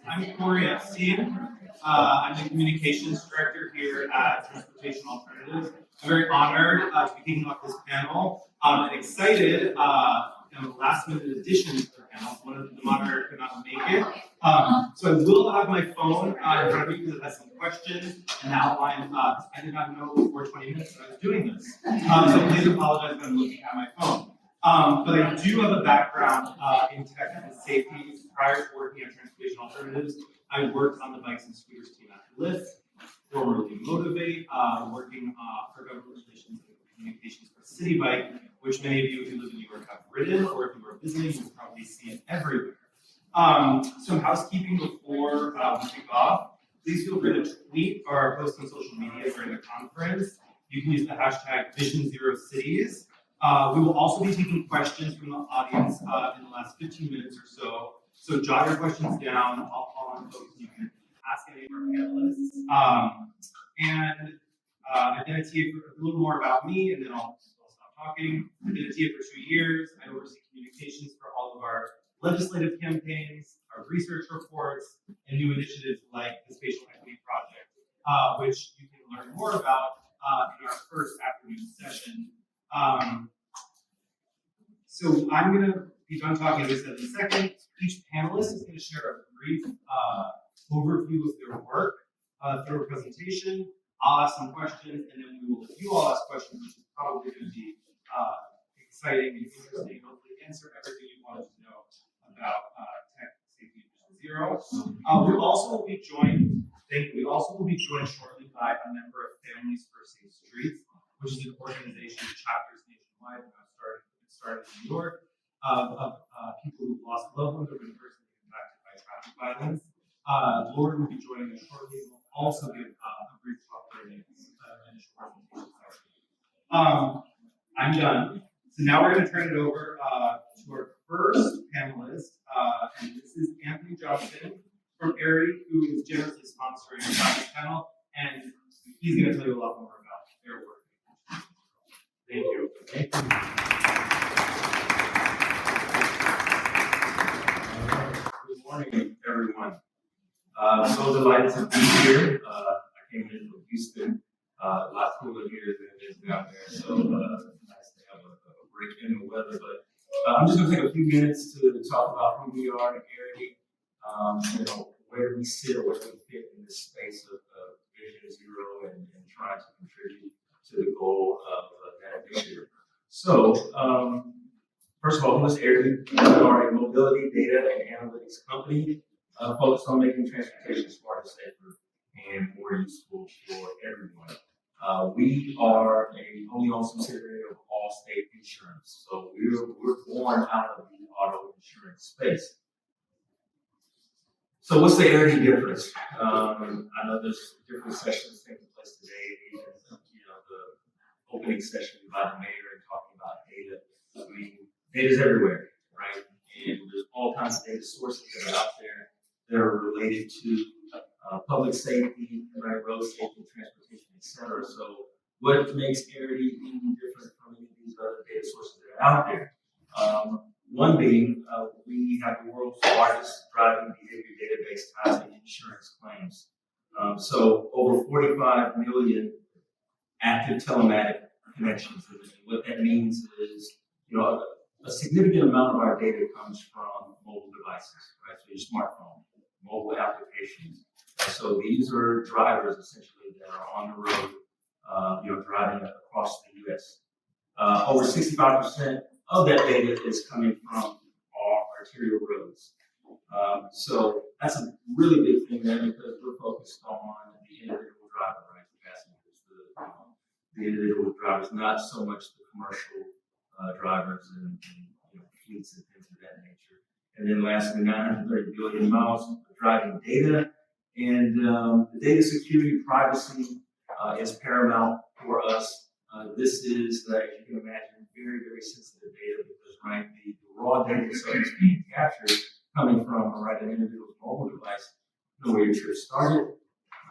I'm Corey Epstein. I'm the communications director here at Transportation Alternatives. I'm very honored to be kicking off this panel. And excited, last minute addition to the panel. One of the moderator could not make it. So I will have my phone in front of me because it has some questions and outline. I did not know before 20 minutes that I was doing this. So please apologize if I'm looking at my phone. But I do have a background in tech and safety. Prior to working at Transportation Alternatives, I worked on the bikes and scooters team at Lyft, formerly Motivate, working for government relations and communications for City Bike, which many of you who live in New York have ridden, or if you are visiting, you'll probably see it everywhere. Some housekeeping before we kick off. Please feel free to tweet or post on social media during the conference. You can use the hashtag Vision0Cities. We will also be taking questions from the audience in the last 15 minutes or so. So jot your questions down. I'll call on folks. You can ask any of our panelists. I've been at TA for a little more about me, and then I'll stop talking. I've been at TA for 2 years. I oversee communications for all of our legislative campaigns, our research reports, and new initiatives like the Spatial Equity Project, which you can learn more about in our first afternoon session. So I'm going to be done talking, as I said, in a second. Each panelist is going to share a brief overview of their work through a presentation. I'll ask some questions, and then if you all ask questions, which is probably going to be exciting and interesting, hopefully answer everything you wanted to know about tech safety and Vision Zero. We also will be joined shortly by a member of Families for Safe Streets, which is an organization with chapters nationwide. It started in New York, of people who've lost loved ones or been personally impacted by traffic violence. Lauren will be joining us shortly. We'll also give a brief talk during this initial presentation. I'm done. So now we're going to turn it over to our first panelist, and this is Anthony Johnson from Arity, who is generously sponsoring this panel, and he's going to tell you a lot more about their work. Thank you. Good morning, everyone. So delighted to be here. I came in from Houston. A lot cooler here than it is down there. So nice to have a break in the weather. But I'm just going to take a few minutes to talk about who we are in Arity, where we sit or where we fit in this space of Vision Zero and trying to contribute to the goal of that initiative. So, first of all, who is Arity? We are a mobility, data, and analytics company focused on making transportation smarter, safer, and more useful for everyone. We are a wholly owned subsidiary of Allstate Insurance. So we're born out of the auto insurance space. So what's the Arity difference? I know there's different sessions taking place today. Even, the opening session by the mayor and talking about data. I mean, data's everywhere, right? And there's all kinds of data sources that are out there that are related to public safety, right, road safety, transportation, etc. So what makes Arity even different from any of these other data sources that are out there? One being, we have the world's largest driving behavior database tied to insurance claims. So over 45 million active telematic connections. And what that means is, a significant amount of our data comes from mobile devices, right? So your smartphone, mobile applications. And so these are drivers essentially that are on the road, driving across the U.S. Over 65% of that data is coming from our arterial roads. So that's a really big thing there because we're focused on the individual driver, right? The passengers, the individual drivers, not so much the commercial drivers and fleets and things of that nature. And then lastly, 930 billion miles of driving data. And the data security privacy is paramount for us. This is, as you can imagine, very, very sensitive data because, right, the raw data is being captured coming from, right, an individual's mobile device. You know where your trip started,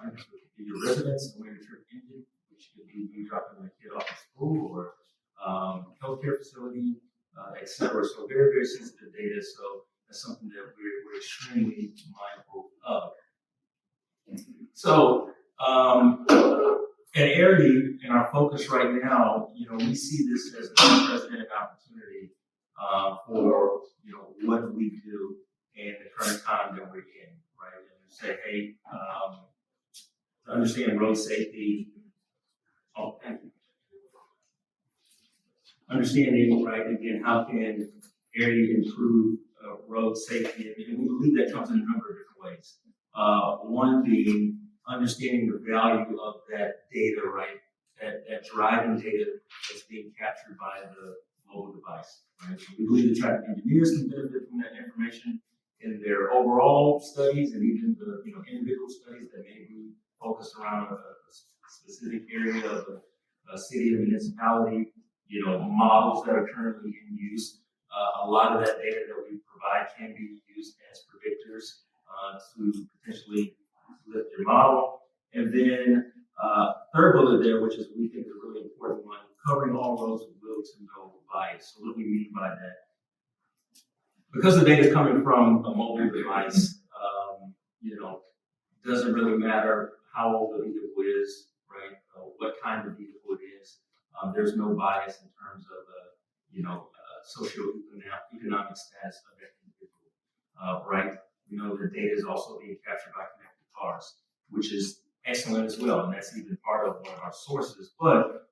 right? So it could be your residence and where your trip ended, which could be you dropping a kid off at school or healthcare facility, etc. So very, very sensitive data. So that's something that we're extremely mindful of. So, at Arity, in our focus right now, we see this as an unprecedented opportunity for, what do we do in the current time that we're in, right? And say, hey, to understand road safety, thank you. Understanding, right, again, how can Arity improve road safety? And we believe that comes in a number of different ways. One being understanding the value of that data, right? That driving data that's being captured by the mobile device, right? So we believe the traffic engineers can benefit from that information in their overall studies and even the individual studies that may be focused around a specific area of a city or municipality, models that are currently in use. A lot of that data that we provide can be used as predictors to potentially lift your model. And then third bullet there, which is we think is a really important one, covering all roads with little to no bias. So what do we mean by that? Because the data is coming from a mobile device, doesn't really matter how old the vehicle is, right? What kind of vehicle it is. There's no bias in terms of socioeconomic status of that individual, right? We know the data is also being captured by connected cars, which is excellent as well, and that's even part of one of our sources, but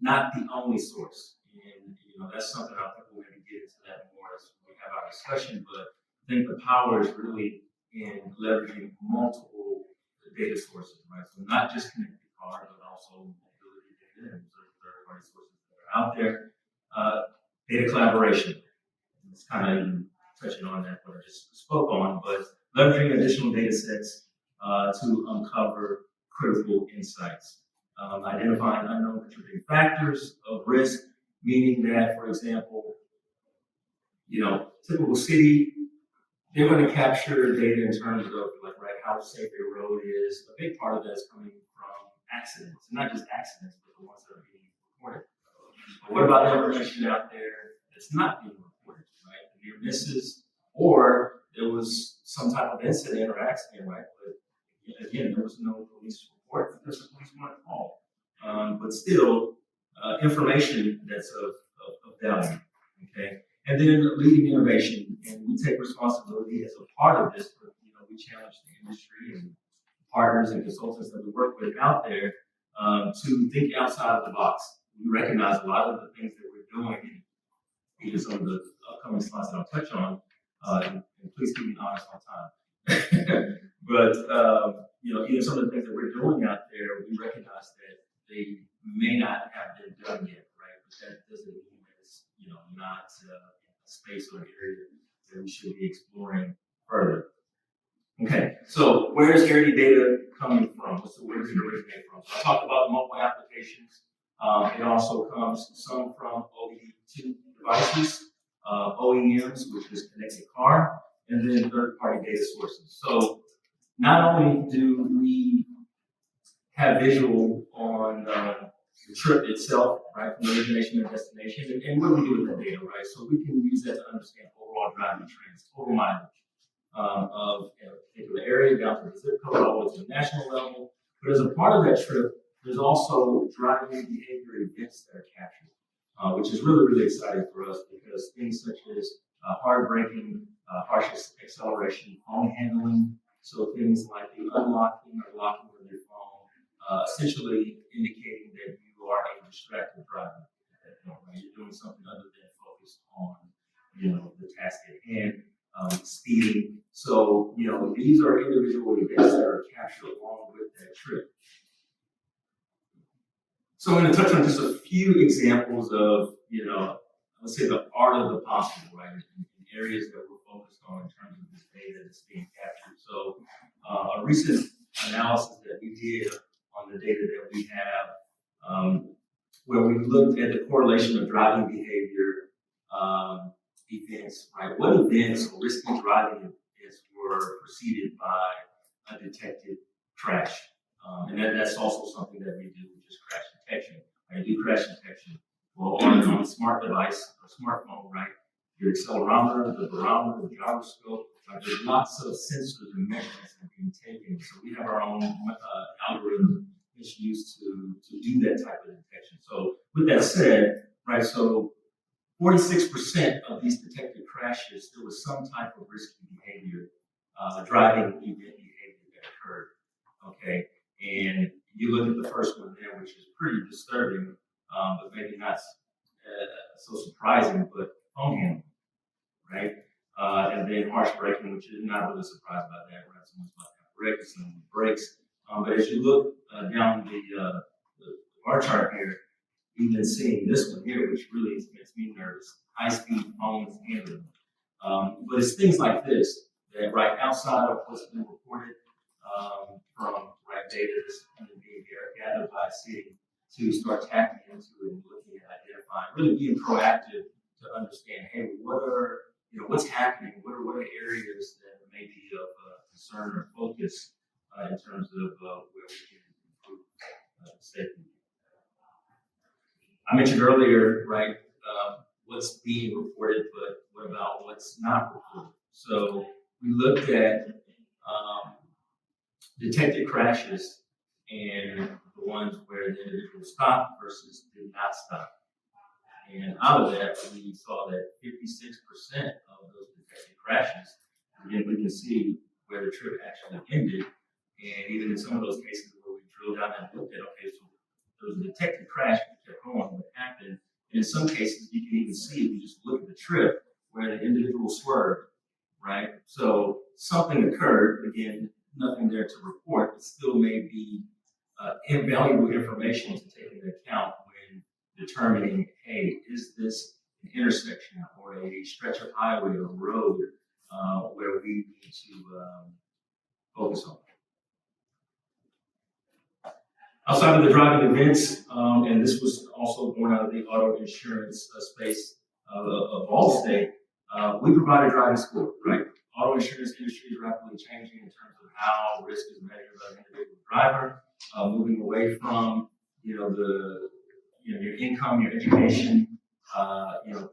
not the only source. And that's something I think we'll maybe get into that more as we have our discussion. But I think the power is really in leveraging multiple data sources, right? So not just connected cars, but also mobility data and third-party sources that are out there. Data collaboration. It's kind of even touching on that what I just spoke on, but leveraging additional data sets to uncover critical insights. Identifying unknown contributing factors of risk, meaning that, for example, typical city, they're going to capture data in terms of how safe a road is. A big part of that is coming from accidents, and not just accidents, but the ones that are being reported. But what about the information out there that's not being reported, right? The near misses, or there was some type of incident or accident, right? But again, there was no police report because the police weren't called. But still, information that's of value, okay? And then leading innovation, and we take responsibility as a part of this. But, we challenge the industry and partners and consultants that we work with out there to think outside of the box. We recognize a lot of the things that we're doing, and even some of the upcoming slides that I'll touch on. And please keep me honest on time. But even some of the things that we're doing out there, we recognize that they may not have been done yet, right? But that doesn't mean that it's not a space or an area that we should be exploring further. Okay, so where's Arity data coming from? Where does it originate from? So I talked about the mobile applications. It also comes some from OED2 devices, OEMs, which is connected car, and then third-party data sources. So not only do we have visual on the trip itself, right, from the origination and destination, and what do we do with that data, right? So we can use that to understand overall driving trends, total mileage of a particular area down to the zip code, all the way to the national level. But as a part of that trip, there's also driving behavior events that are captured, which is really, really exciting for us because things such as hard braking, harsh acceleration, phone handling, so things like the unlocking or locking of your phone, essentially indicating that you are a distracted driver at that point, right? You're doing something other than focused on, the task at hand, speeding. So, these are individual events that are captured along with that trip. So I'm going to touch on just a few examples of, let's say the art of the possible, right? In areas that we're focused on in terms of this data that's being captured. So a recent analysis that we did on the data that we have, where we looked at the correlation of driving behavior events, right? What events or risky driving events were preceded by a detected crash? And that's also something that we do, which is crash detection. Right? Do crash detection. Well, on a smart device or smartphone, right? your accelerometer, the barometer, the gyroscope. There's lots of sensors and measurements that are being taken. So we have our own algorithm that's used to do that type of detection. So with that said, right, so 46% of these detected crashes, there was some type of risky behavior, driving event behavior that occurred. Okay, and you look at the first one there, which is pretty disturbing, but maybe not so surprising, but phone handling, right? And then harsh braking, which is not really surprised by that, right? Someone's about to have brakes and brakes. But as you look down the bar chart here, we've been seeing this one here, which really makes me nervous. High-speed phones handling. But it's things like this that right outside of what's been reported from right data that's being gathered by a city to start tapping into it and looking at identifying, really being proactive to understand, hey, what's happening? What are areas that may be of concern or focus in terms of where we can improve safety? I mentioned earlier, right, what's being reported, but what about what's not reported? So we looked at detected crashes and the ones where the individual stopped versus did not stop. And out of that, we saw that 56% of those detected crashes, again, we can see where the trip actually ended. And even in some of those cases where we drilled down and looked at, okay, so there was a detected crash, we kept going, what happened? And in some cases, you can even see, if you just look at the trip, where the individual swerved, right? So something occurred, again, nothing there to report, but still may be invaluable information to take into account when determining, hey, is this an intersection or a stretch of highway or road where we need to focus on? Outside of the driving events, and this was also born out of the auto insurance space of Allstate, we provide a driving score, right? Auto insurance industry is rapidly changing in terms of how risk is measured by an individual driver, moving away from, your income, your education,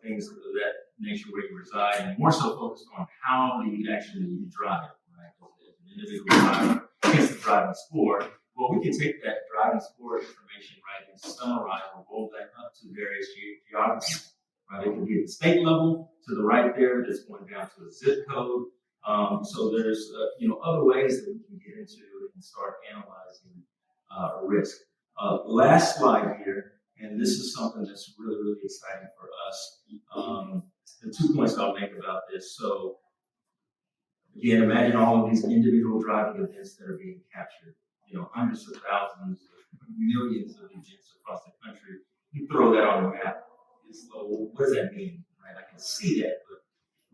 things of that nature where you reside, and more so focused on how do you actually drive, right? As an individual driver gets the driving score. Well, we can take that driving score information, right, and summarize or roll that up to various geographies, right? It can be at the state level, to the right there, that's going down to a zip code. So there's, other ways that we can get into and start analyzing risk. Last slide here, and this is something that's really, really exciting for us. The 2 points I'll make about this. So, again, imagine all of these individual driving events that are being captured. Hundreds of thousands, millions of events across the country. You throw that on the map. What does that mean, right? I can see that, but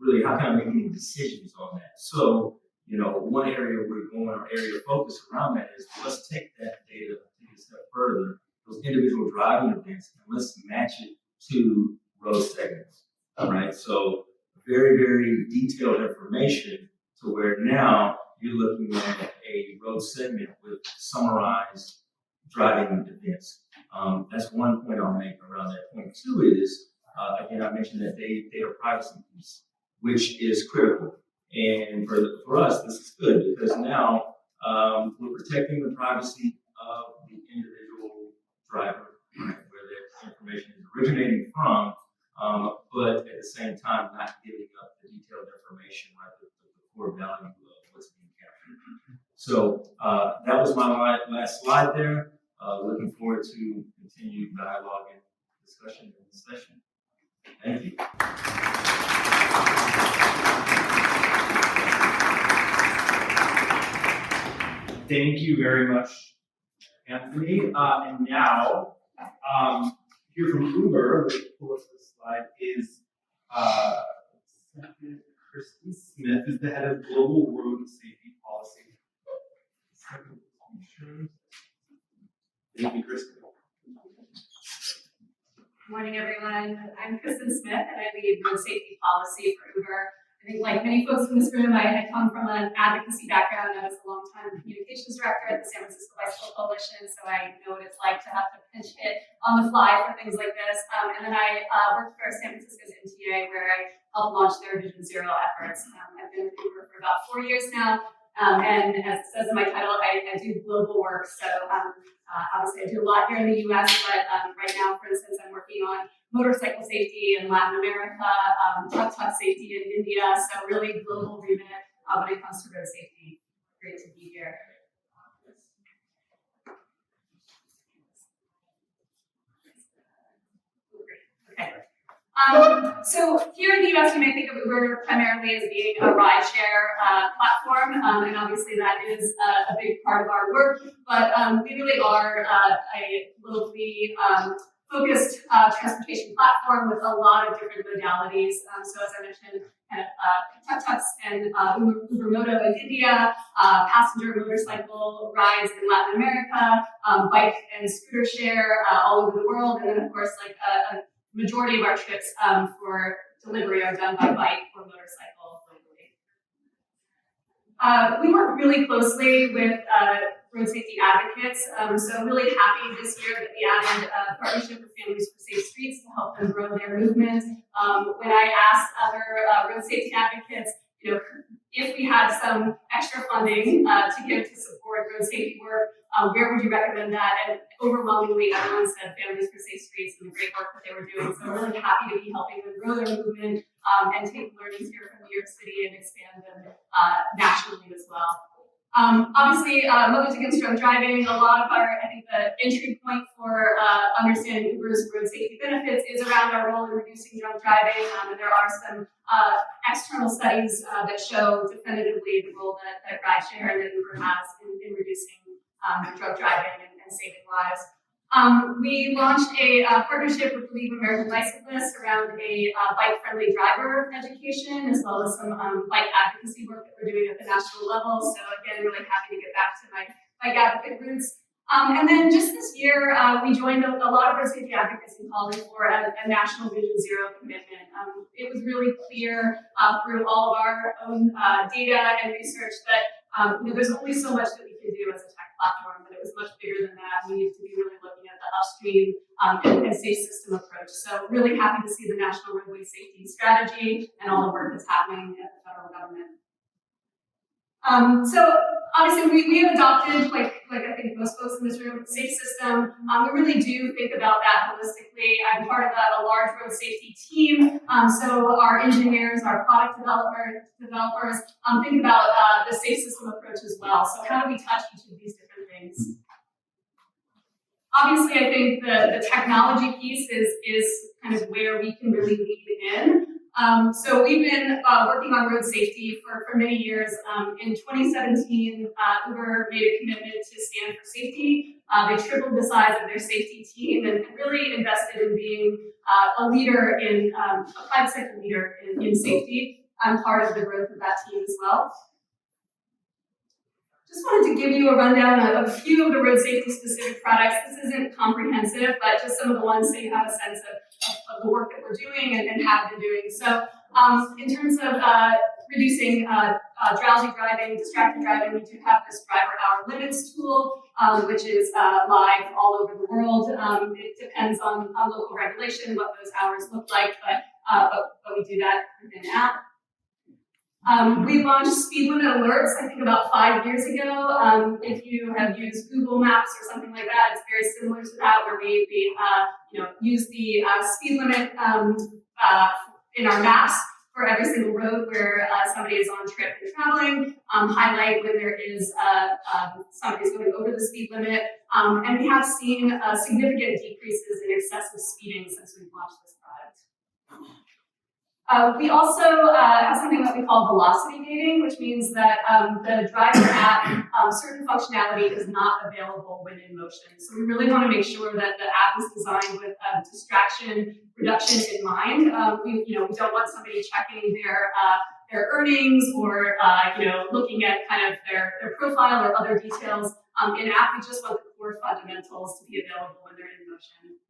really, how can I make any decisions on that? So, one area we're going, or area of focus around that is, let's take that data, take it a step further, those individual driving events, and let's match it to road segments, all right? So, very, very detailed information to where now you're looking at a road segment with summarized driving events. That's one point I'll make around that. Point two is, again, I mentioned that data privacy piece, which is critical. And for us, this is good because now we're protecting the privacy of the individual driver, right, where that information is originating from, but at the same time, not giving up the detailed information, right, the core value of what's being captured. So that was my last slide there. Looking forward to continued dialogue and discussion in this session. Thank you. Thank you very much, Anthony. And now, here from Uber, let's pull up this slide, is Christy Smith, who's the head of Global Road Safety Policy. Thank you, Christy. Good morning, everyone. I'm Kristen Smith, and I lead road safety policy for Uber. I think, like many folks in this room, I come from an advocacy background. I was a longtime communications director at the San Francisco Bicycle Coalition, so I know what it's like to have to pinch hit on the fly for things like this. And then I worked for San Francisco's MTA, where I help launch their Vision Zero efforts. I've been with Uber for about 4 years now, and as it says in my title, I do global work. So obviously I do a lot here in the US, but right now, for instance, I'm working on motorcycle safety in Latin America, truck safety in India, so really global remit when it comes to road safety. Great to be here. Okay. So here in the US, you may think of Uber primarily as being a rideshare platform, and obviously that is a big part of our work, but we really are a locally focused transportation platform with a lot of different modalities. So as I mentioned, kind of tuk-tuks and Uber Moto in India, passenger motorcycle rides in Latin America, bike and scooter share all over the world, and then of course like a majority of our trips for delivery are done by bike or motorcycle globally. We work really closely with road safety advocates, so really happy this year that we added a partnership with Families for Safe Streets to help them grow their movement. When I asked other road safety advocates, if we had some extra funding to give to support road safety work, where would you recommend that? And overwhelmingly, everyone said Families for Safe Streets and the great work that they were doing. So we're really happy to be helping them grow their movement and take learnings here from New York City and expand them nationally as well. Obviously, Mothers Against Drunk Driving, a lot of our, I think the entry point for understanding Uber's road safety benefits is around our role in reducing drunk driving, and there are some external studies that show definitively the role that rideshare and that Uber has in reducing drug driving and saving lives. We launched a partnership with League of American Bicyclists around a bike-friendly driver education, as well as some bike advocacy work that we're doing at the national level. So again, really happy to get back to my bike advocate roots. And then just this year, we joined a lot of road safety advocates in calling for a national Vision Zero commitment. It was really clear through all of our own data and research that there's only so much that we can do as a tech platform, but it was much bigger than that. We need to be really looking at the upstream and safe system approach. So really happy to see the National Roadway Safety Strategy and all the work that's happening at the federal government. So obviously we have adopted, like I think most folks in this room, a safe system. We really do think about that holistically. I'm part of a large road safety team. So our engineers, our product developers think about the safe system approach as well. So how do we touch each of these different things? Obviously, I think the technology piece is kind of where we can really lean in. So we've been working on road safety for many years. In 2017, Uber made a commitment to stand for safety. They tripled the size of their safety team and really invested in being a leader in a private sector leader in safety. I'm part of the growth of that team as well. Just wanted to give you a rundown of a few of the road safety specific products. This isn't comprehensive, but just some of the ones so you have a sense of the work that we're doing and have been doing. So in terms of reducing drowsy driving, distracted driving, we do have this driver hour limits tool, which is live all over the world. It depends on local regulation, what those hours look like, but we do that within an app. We launched speed limit alerts, I think about 5 years ago. If you have used Google Maps or something like that, it's very similar to that, where we use the speed limit in our maps for every single road where somebody is on trip and traveling, highlight when there is somebody's going over the speed limit, and we have seen significant decreases in excessive speeding since we've launched this product. We also have something that we call velocity gating, which means that the driver app, certain functionality is not available when in motion. So we really want to make sure that the app is designed with distraction reduction in mind. We don't want somebody checking their earnings or looking at kind of their profile or other details in app. We just want the core fundamentals to be available when they're in motion.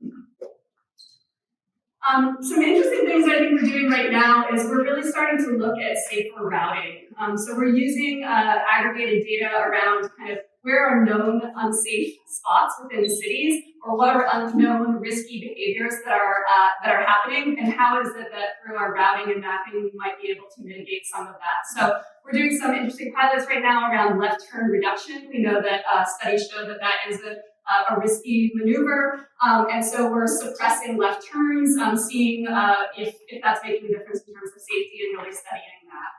Some interesting things I think we're doing right now is we're really starting to look at safer routing. So we're using aggregated data around kind of where are known unsafe spots within cities or what are unknown risky behaviors that are happening, and how is it that through our routing and mapping we might be able to mitigate some of that. So we're doing some interesting pilots right now around left turn reduction. We know that studies show that that is a risky maneuver, and so we're suppressing left turns, seeing if that's making a difference in terms of safety and really studying that.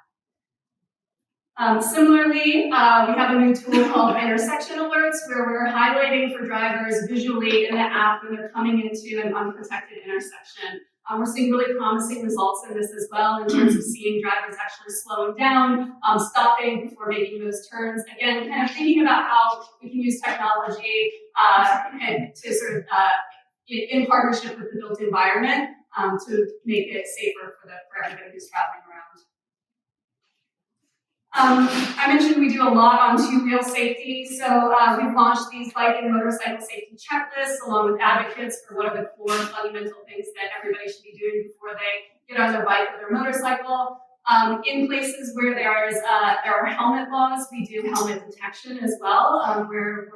Similarly, we have a new tool called intersection alerts, where we're highlighting for drivers visually in the app when they're coming into an unprotected intersection. We're seeing really promising results in this as well, in terms of seeing drivers actually slowing down, stopping before making those turns. Again, kind of thinking about how we can use technology and to sort of, in partnership with the built environment, to make it safer for everybody who's traveling around. I mentioned we do a lot on two-wheel safety, so we've launched these bike and motorcycle safety checklists along with advocates for what are the core fundamental things that everybody should be doing before they get on their bike or their motorcycle. In places where there are helmet laws, we do helmet detection as well, where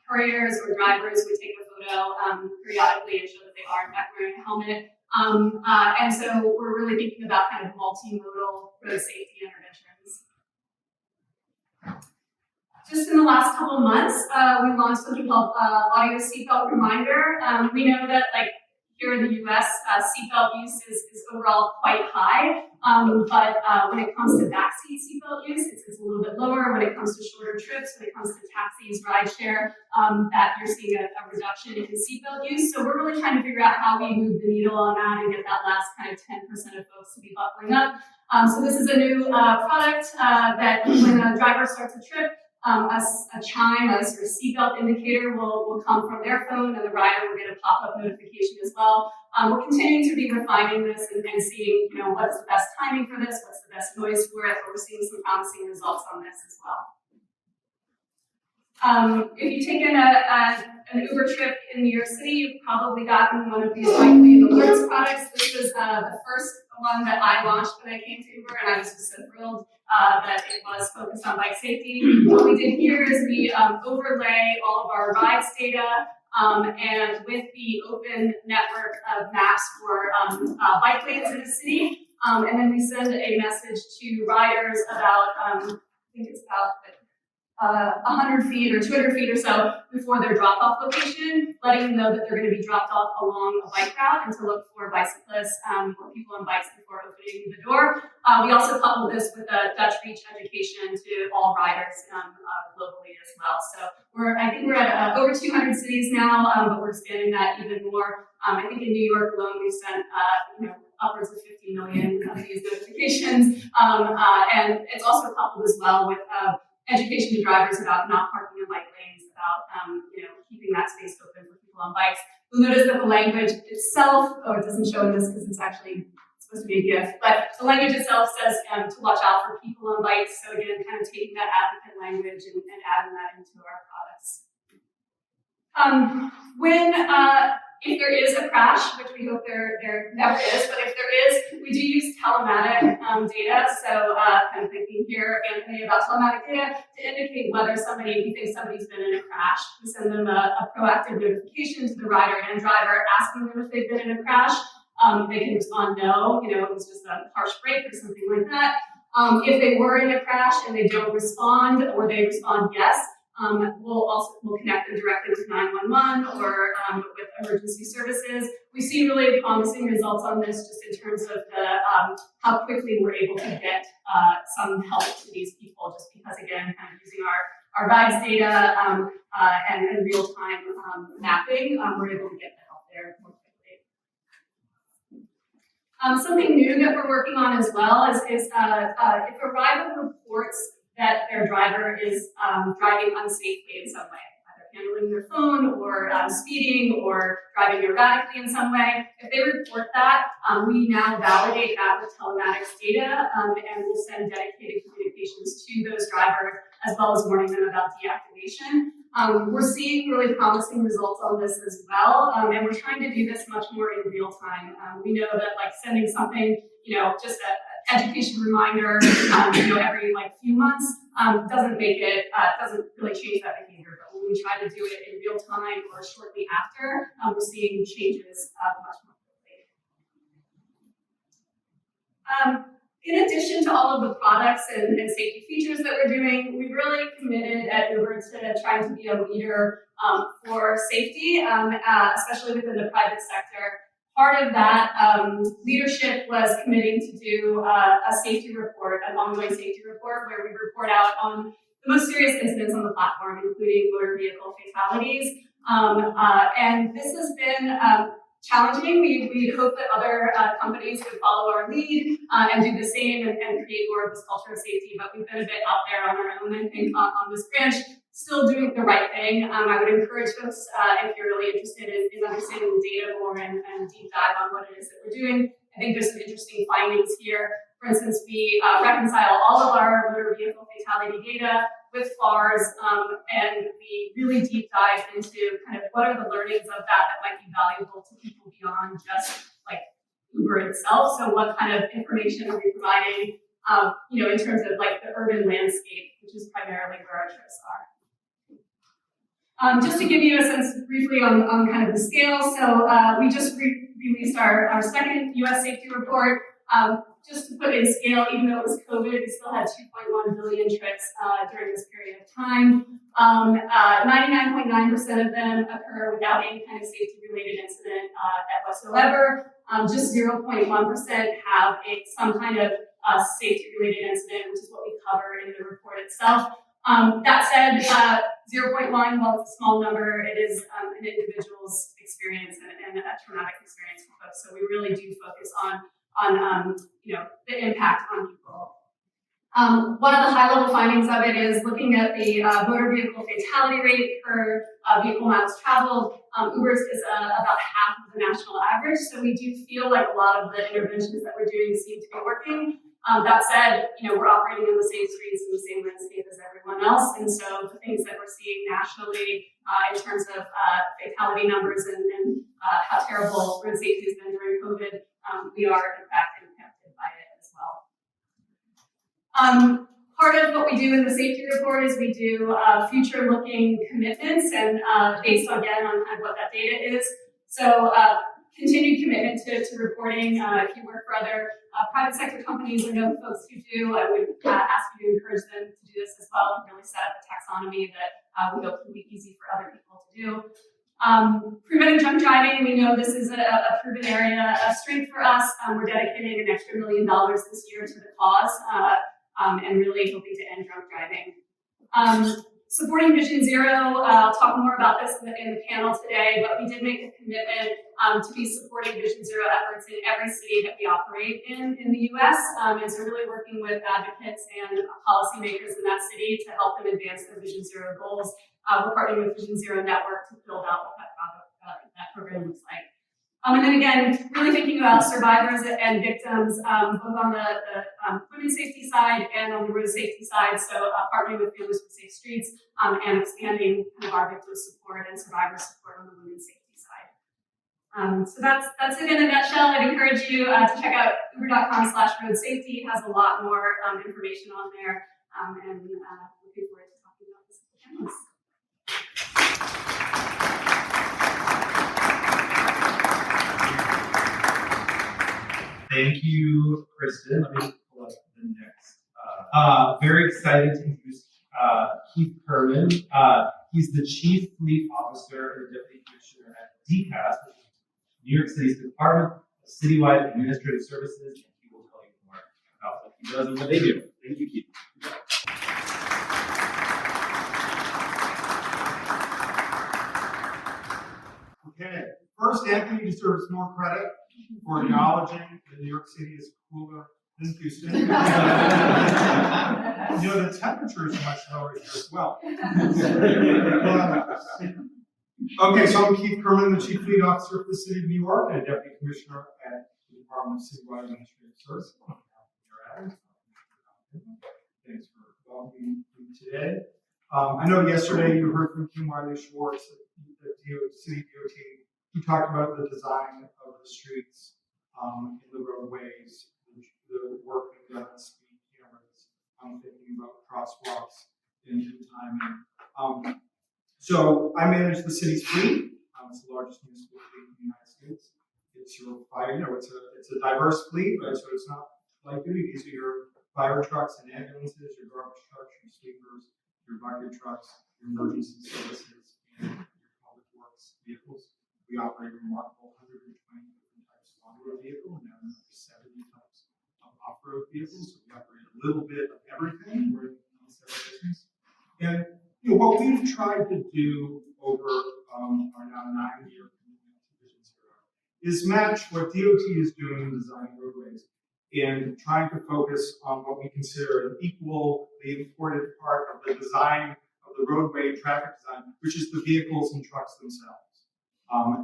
couriers or drivers would take a photo periodically and show that they are in fact wearing a helmet. And so we're really thinking about kind of multimodal road safety interventions. Just in the last couple of months, we launched something called audio seatbelt reminder. We know that, like, here in the US, seatbelt use is overall quite high, but when it comes to backseat seatbelt use, it's a little bit lower. When it comes to shorter trips, when it comes to taxis, rideshare, that you're seeing a reduction in seatbelt use. So we're really trying to figure out how we move the needle on that and get that last kind of 10% of folks to be buckling up. So this is a new product that when a driver starts a trip, a chime, a sort of seatbelt indicator will come from their phone, and the rider will get a pop-up notification as well. We're continuing to be refining this and seeing, what's the best timing for this, what's the best noise for it, but we're seeing some promising results on this as well. If you've taken an Uber trip in New York City, you've probably gotten one of these likely alerts products. This was the first one that I launched when I came to Uber, and I was just so thrilled that it was focused on bike safety. What we did here is we overlay all of our rides data and with the open network of maps for bike lanes in the city, and then we send a message to riders about, I think it's about 100 feet or 200 feet or so before their drop-off location, letting them know that they're going to be dropped off along a bike route and to look for bicyclists or people on bikes before opening the door. We also coupled this with a Dutch Reach education to all riders globally as well. So I think we're at over 200 cities now, but we're expanding that even more. I think in New York alone, we've sent upwards of 50 million of these notifications, and it's also coupled as well with education to drivers about not parking in bike lanes, about keeping that space open for people on bikes. You'll notice that the language itself, it doesn't show in this because it's actually supposed to be a GIF, but the language itself says to watch out for people on bikes. So again, kind of taking that advocate language and adding that into our products. If there is a crash, which we hope there never is, but if there is, we do use telematic data. So kind of thinking here, Anthony, about telematic data to indicate whether we think somebody's been in a crash. We send them a proactive notification to the rider and driver asking them if they've been in a crash. They can respond no, it was just a harsh break or something like that. If they were in a crash and they don't respond, or they respond yes, we'll connect them directly with 911 or with emergency services. We see really promising results on this just in terms of how quickly we're able to get some help to these people, just because, again, kind of using our rides data and real-time mapping, we're able to get the help there more quickly. Something new that we're working on as well is if a rider reports that their driver is driving unsafely in some way, either handling their phone or speeding or driving erratically in some way. If they report that, we now validate that with telematics data, and we'll send dedicated communications to those drivers, as well as warning them about deactivation. We're seeing really promising results on this as well, and we're trying to do this much more in real time. We know that sending something, just an education reminder, every few months doesn't make it, doesn't really change that behavior. But when we when we try to do it in real time or shortly after, we're seeing changes much more quickly. In addition to all of the products and safety features that we're doing, we've really committed at Uber to trying to be a leader for safety, especially within the private sector. Part of that leadership was committing to do a safety report, an ongoing safety report, where we report out on the most serious incidents on the platform, including motor vehicle fatalities. And this has been challenging. We hope that other companies would follow our lead and do the same and create more of this culture of safety, but we've been a bit out there on our own, I think, on this branch, still doing the right thing. I would encourage folks, if you're really interested in understanding the data more and deep dive on what it is that we're doing. I think there's some interesting findings here. For instance, we reconcile all of our motor vehicle fatality data with FARs, and we really deep dive into kind of what are the learnings of that might be valuable to people beyond just like Uber itself. So what kind of information are we providing, in terms of like the urban landscape, which is primarily where our trips are. Just to give you a sense briefly on kind of the scale, so we just released our second US safety report. Just to put in scale, even though it was COVID, we still had 2.1 billion trips during this period of time. 99.9% of them occur without any kind of safety-related incident whatsoever. Just 0.1% have some kind of safety-related incident, which is what we cover in the report itself. That said, 0.1, while it's a small number, it is an individual's experience and a traumatic experience for folks. So we really do focus on the impact on people. One of the high-level findings of it is looking at the motor vehicle fatality rate per vehicle miles traveled. Uber's is about half of the national average, so we do feel like a lot of the interventions that we're doing seem to be working. That said, we're operating on the same streets and the same landscape as everyone else, and so the things that we're seeing nationally in terms of fatality numbers and how terrible road safety has been during COVID, we are in fact impacted by it as well. Part of what we do in the safety report is we do future-looking commitments, and based again on kind of what that data is. So continued commitment to reporting. If you work for other private sector companies or know folks who do, I would ask you to encourage them to do this as well and really set up a taxonomy that we hope can be easy for other people to do. Preventing drunk driving, we know this is a proven area of strength for us. We're dedicating an extra $1 million this year to the cause and really hoping to end drunk driving. Supporting Vision Zero, I'll talk more about this in the panel today, but we did make a commitment to be supporting Vision Zero efforts in every city that we operate in the US. And so really working with advocates and policymakers in that city to help them advance their Vision Zero goals. We're partnering with Vision Zero Network to build out what that program looks like. And then again, really thinking about survivors and victims, both on the women's safety side and on the road safety side. So partnering with Families for Safe Streets and expanding kind of our victim support and survivor support on the women's safety side. So that's it in a nutshell. I'd encourage you to check out uber.com/roadsafety. It has a lot more information on there, and looking forward to talking about this with the panelists. Thank you, Kristen. Let me pull up the next. Very excited to introduce Keith Kerman. He's the Chief Fleet Officer and Deputy Commissioner at DCAS, which is New York City's Department of Citywide Administrative Services, and he will tell you more about what he does and what they do. Thank you, Keith. Okay, first, Anthony deserves more credit for acknowledging that New York City is cooler than Houston. The temperature is much lower here as well. Okay, so I'm Keith Kerman, the Chief Fleet Officer for the City of New York and Deputy Commissioner at the Department of Citywide Administrative Services. Thanks for welcoming me today. I know yesterday you heard from Kim Wiley-Schwartz at the City DOT. He talked about the design of the streets in the roadways, the work being done on speed cameras. I'm thinking about crosswalks, engine timing. So I manage the city's fleet. It's the largest municipal fleet in the United States. It's your fire, it's a diverse fleet, right? So it's not light duty. These are your fire trucks and ambulances, your garbage trucks, your sweepers, your bucket trucks, your emergency services, and your public works vehicles. We operate a remarkable 120 different types of on-road vehicle and now another 70 types of off-road vehicles. So we operate a little bit of everything. We're in almost every business. And what we've tried to do over our now 9-year commitment to Vision Zero is match what DOT is doing in designing roadways and trying to focus on what we consider an equally important part of the design of the roadway traffic design, which is the vehicles and trucks themselves.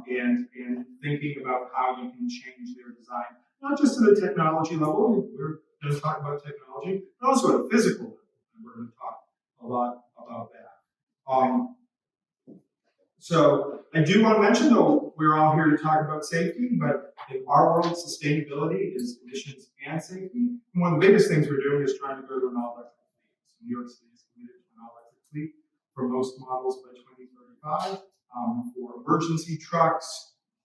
And thinking about how you can change their design, not just at a technology level, we're going to talk about technology, but also at a physical level, and we're going to talk a lot about that. So I do want to mention, though, we're all here to talk about safety, but in our world, sustainability is emissions and safety. And one of the biggest things we're doing is trying to go to an all-electric fleet. So New York City is committed to an all-electric fleet for most models by 2035. For emergency trucks,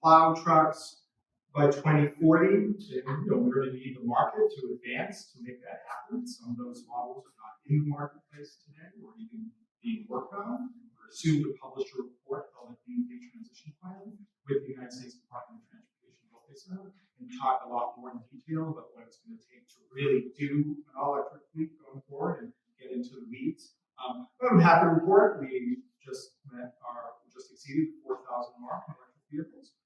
plow trucks, by 2040, we're going to need the market to advance to make that happen. Some of those models are not in the marketplace today or even being worked on. We're soon to publish a report called the Community Transition Plan with the United States Department of Transportation Focus on and talk a lot more in detail about what it's going to take to really do an all-electric fleet going forward and get into the weeds. But I'm happy to report we just exceeded the 4,000 mark in electric vehicles.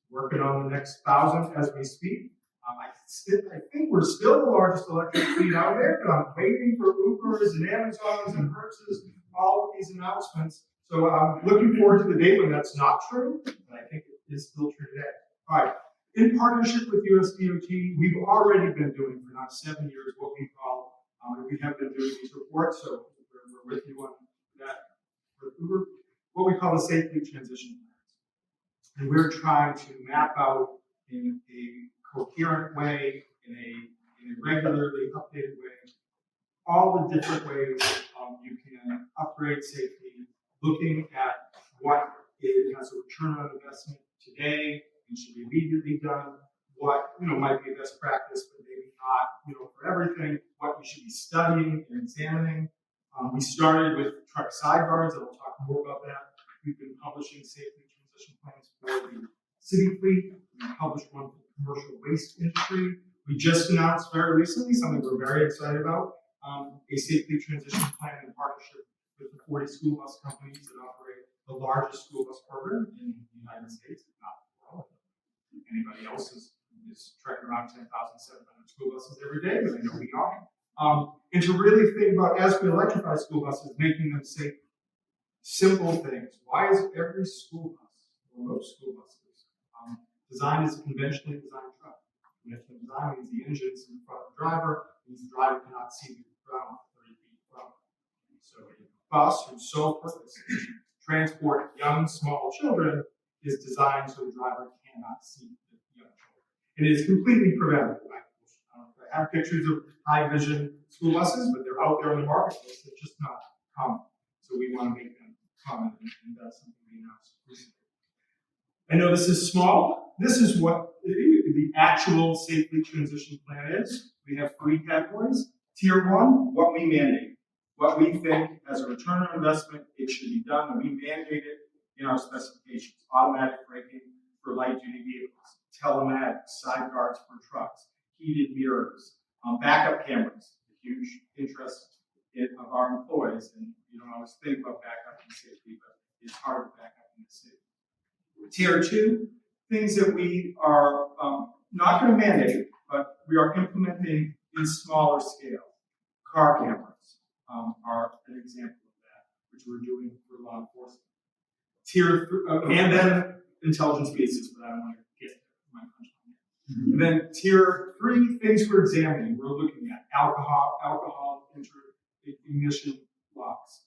Working on the next 1,000 as we speak. I think we're still the largest electric fleet out there, but I'm waiting for Ubers and Amazons and Hertz's, all of these announcements. So I'm looking forward to the day when that's not true, but I think it is still true today. All right. In partnership with US DOT, we've already been doing for now 7 years what we call, we have been doing these reports, so we're with you on that for Uber, what we call the safety transition plans. And we're trying to map out in a coherent way, in a regularly updated way, all the different ways you can upgrade safety, looking at what it has a return on investment today and should be immediately done, what might be a best practice, but maybe not for everything, what you should be studying and examining. We started with truck sidebars, and we'll talk more about that. We've been publishing safety transition plans for the city fleet. We published one for the commercial waste industry. We just announced very recently something we're very excited about, a safety transition plan in partnership with the 40 school bus companies that operate the largest school bus program in the United States, if not the world. Anybody else is trekking around 10,700 school buses every day, but I know we are. And to really think about, as we electrify school buses, making them safe. Simple things. Why is every school bus, or most school buses, designed as a conventionally designed truck? Conventional design means the engine's in front of the driver, means the driver cannot see the ground 30 feet from it. So a bus whose sole purpose is to transport young, small children is designed so the driver cannot see the young children. And it is completely preventable. I have pictures of high vision school buses, but they're out there in the marketplace. They're just not common. So we want to make them common, and that's something we announced recently. I know this is small. This is what the actual safety transition plan is. We have 3 categories. Tier 1, what we mandate. What we think as a return on investment, it should be done, and we mandate it in our specifications. Automatic braking for light duty vehicles, telematics, side guards for trucks, heated mirrors, backup cameras, a huge interest of our employees, and you don't always think about backup in safety, but it's hard to back up in the city. Tier 2, things that we are not going to mandate, but we are implementing in smaller scale. Car cameras are an example of that, which we're doing for law enforcement. Tier 3, and then intelligence-based systems, but I don't want to get my punchline here. And then tier 3, things we're examining. We're looking at alcohol ignition locks,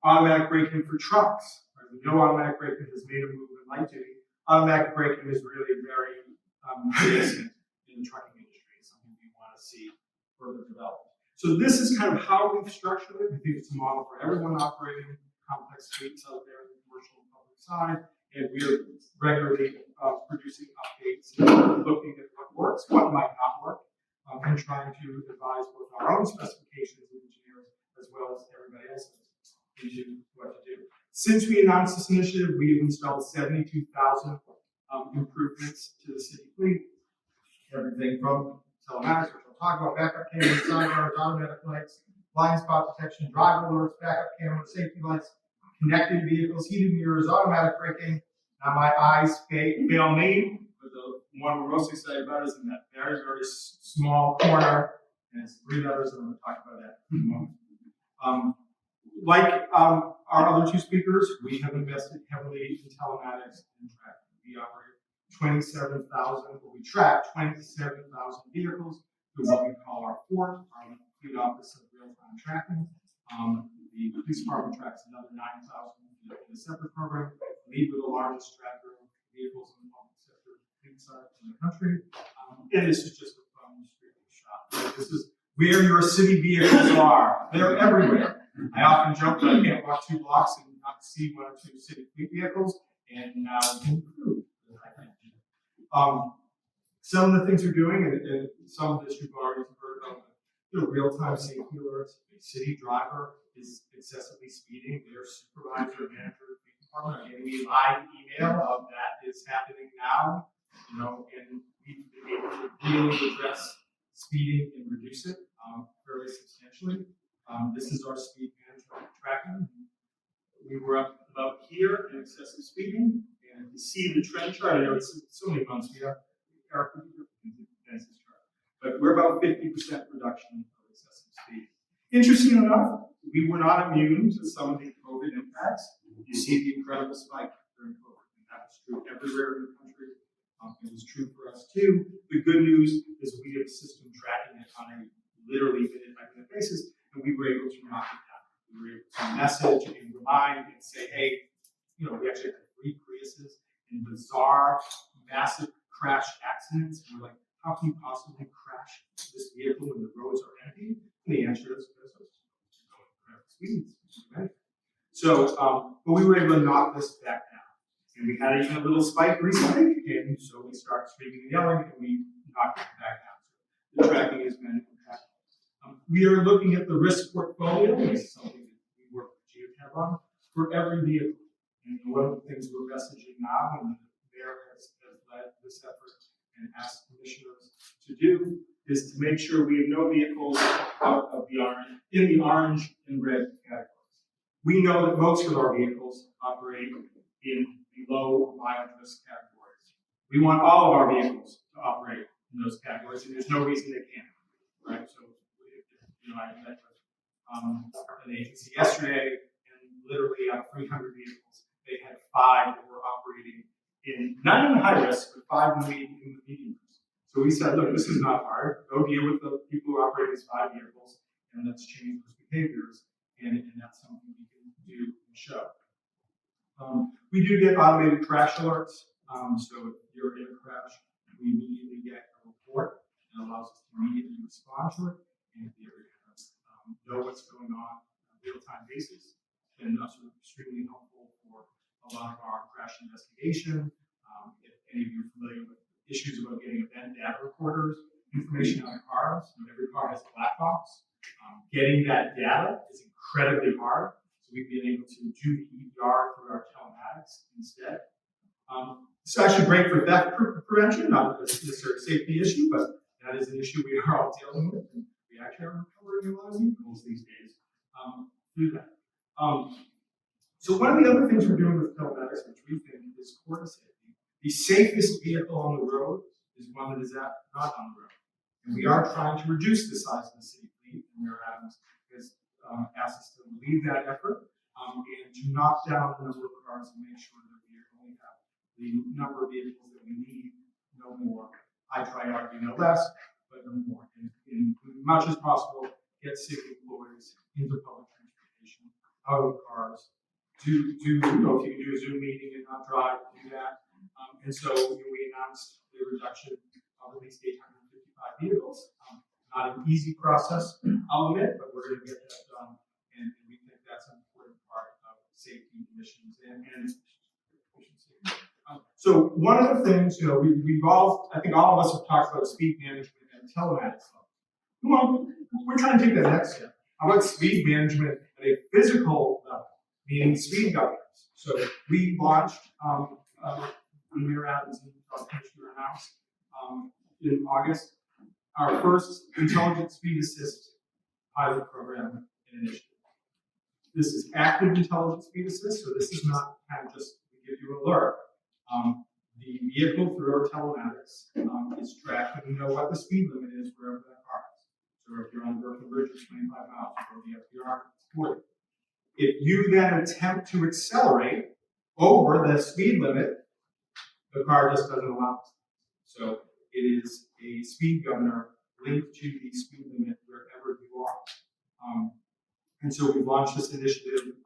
automatic braking for trucks. Right? We know automatic braking has made a move in light duty. Automatic braking is really very nascent in the trucking industry. It's something we want to see further developed. So this is kind of how we've structured it. I think it's a model for everyone operating complex fleets out there in the commercial and public side, and we're regularly producing updates and looking at what works, what might not work, and trying to advise both our own specifications and engineers as well as everybody else's into what to do. Since we announced this initiative, we have installed 72,000 improvements to the city fleet. Everything from telematics, which we'll talk about, backup cameras, sidebars, automatic lights, blind spot detection, driver alerts, backup cameras, safety lights, connected vehicles, heated mirrors, automatic braking. Now my eyes fail me, but the one we're most excited about is in that very, very small corner, and it's 3 letters, and I'm going to talk about that in a moment. Like our other 2 speakers, we have invested heavily in telematics and tracking. We operate 27,000, or we track 27,000 vehicles through what we call our FORT, our Fleet Office of Real-Time Tracking. The police department tracks another 9,000 in a separate program. We were the largest tracker of vehicles in the public sector fleet side in the country. And this is just a fun street shot. This is where your city vehicles are. They're everywhere. I often joke that I can't walk 2 blocks and not see 1 or 2 city fleet vehicles, and now we can prove that I can. Some of the things we're doing, and some of this you've already heard about, real-time safety alerts. A city driver is excessively speeding. Their supervisor, manager, the department are getting me live email of that is happening now. And we've been able to really address speeding and reduce it fairly substantially. This is our speed management tracking. We were up about here in excessive speeding, and you see the trend chart. I know it's so many months we have. But we're about 50% reduction of excessive speed. Interesting enough, we were not immune to some of the COVID impacts. You see the incredible spike during COVID, and that was true everywhere in the country. It was true for us too. The good news is we have a system tracking it on a literally minute-by-minute basis, and we were able to knock it down. We were able to message and remind and say, hey, we actually had 3 Priuses in bizarre, massive crash accidents. And we're like, how can you possibly crash this vehicle when the roads are empty? And the answer is because of incredible speeds. So, but we were able to knock this back down. And we had even a little spike recently, and so we started screaming and yelling, and we knocked it back down. So the tracking has been impactful. We are looking at the risk portfolio. This is something that we work with Geotab on for every vehicle. And one of the things we're messaging now, and the mayor has led this effort and asked commissioners to do, is to make sure we have no vehicles out of the orange, in the orange and red categories. We know that most of our vehicles operate in below mild risk categories. We want all of our vehicles to operate in those categories, and there's no reason they can't. Right? So, I met with an agency yesterday, and literally out of 300 vehicles, they had 5 that were operating in, not in the high risk, but 5 in the medium risk. So we said, look, this is not hard. Go deal with the people who operate these 5 vehicles, and let's change those behaviors, and that's something we can do and show. We do get automated crash alerts. So if you're in a crash, we immediately get a report that allows us to immediately respond to it and be able to know what's going on a real-time basis. And that's extremely helpful for a lot of our crash investigation. If any of you are familiar with issues about getting event data recorders, information on cars, every car has a black box. Getting that data is incredibly hard. So we've been able to do the EDR through our telematics instead. It's actually great for theft prevention, not necessarily a safety issue, but that is an issue we are all dealing with. And we actually are recovering a lot of vehicles these days through that. So one of the other things we're doing with telematics, which we think is core to safety, the safest vehicle on the road is one that is not on the road. And we are trying to reduce the size of the city fleet, and Mayor Adams has asked us to lead that effort and to knock down the number of cars and make sure that we only have the number of vehicles that we need, no more. I try to argue no less, but no more. And as much as possible, get city employees into public transportation, out of cars. If you can do a Zoom meeting and not drive, do that. And so we announced the reduction of at least 855 vehicles. Not an easy process, I'll admit, but we're going to get that done. And we think that's an important part of So one of the things, I think all of us have talked about speed management and telematics. Come on, we're trying to take that next step. How about speed management at a physical level, meaning speed governance? So we launched, when we were out in Commissioner House in August, our first intelligent speed assist pilot program and initiative. This is active intelligent speed assist, so this is not kind of just we give you an alert. The vehicle through our telematics is tracked, and we know what the speed limit is wherever that car is. So if you're on Brooklyn Bridge, it's 25 miles, or the FDR, it's 40. If you then attempt to accelerate over the speed limit, the car just doesn't allow it. So it is a speed governor linked to the speed limit wherever you are. And so we've launched this initiative with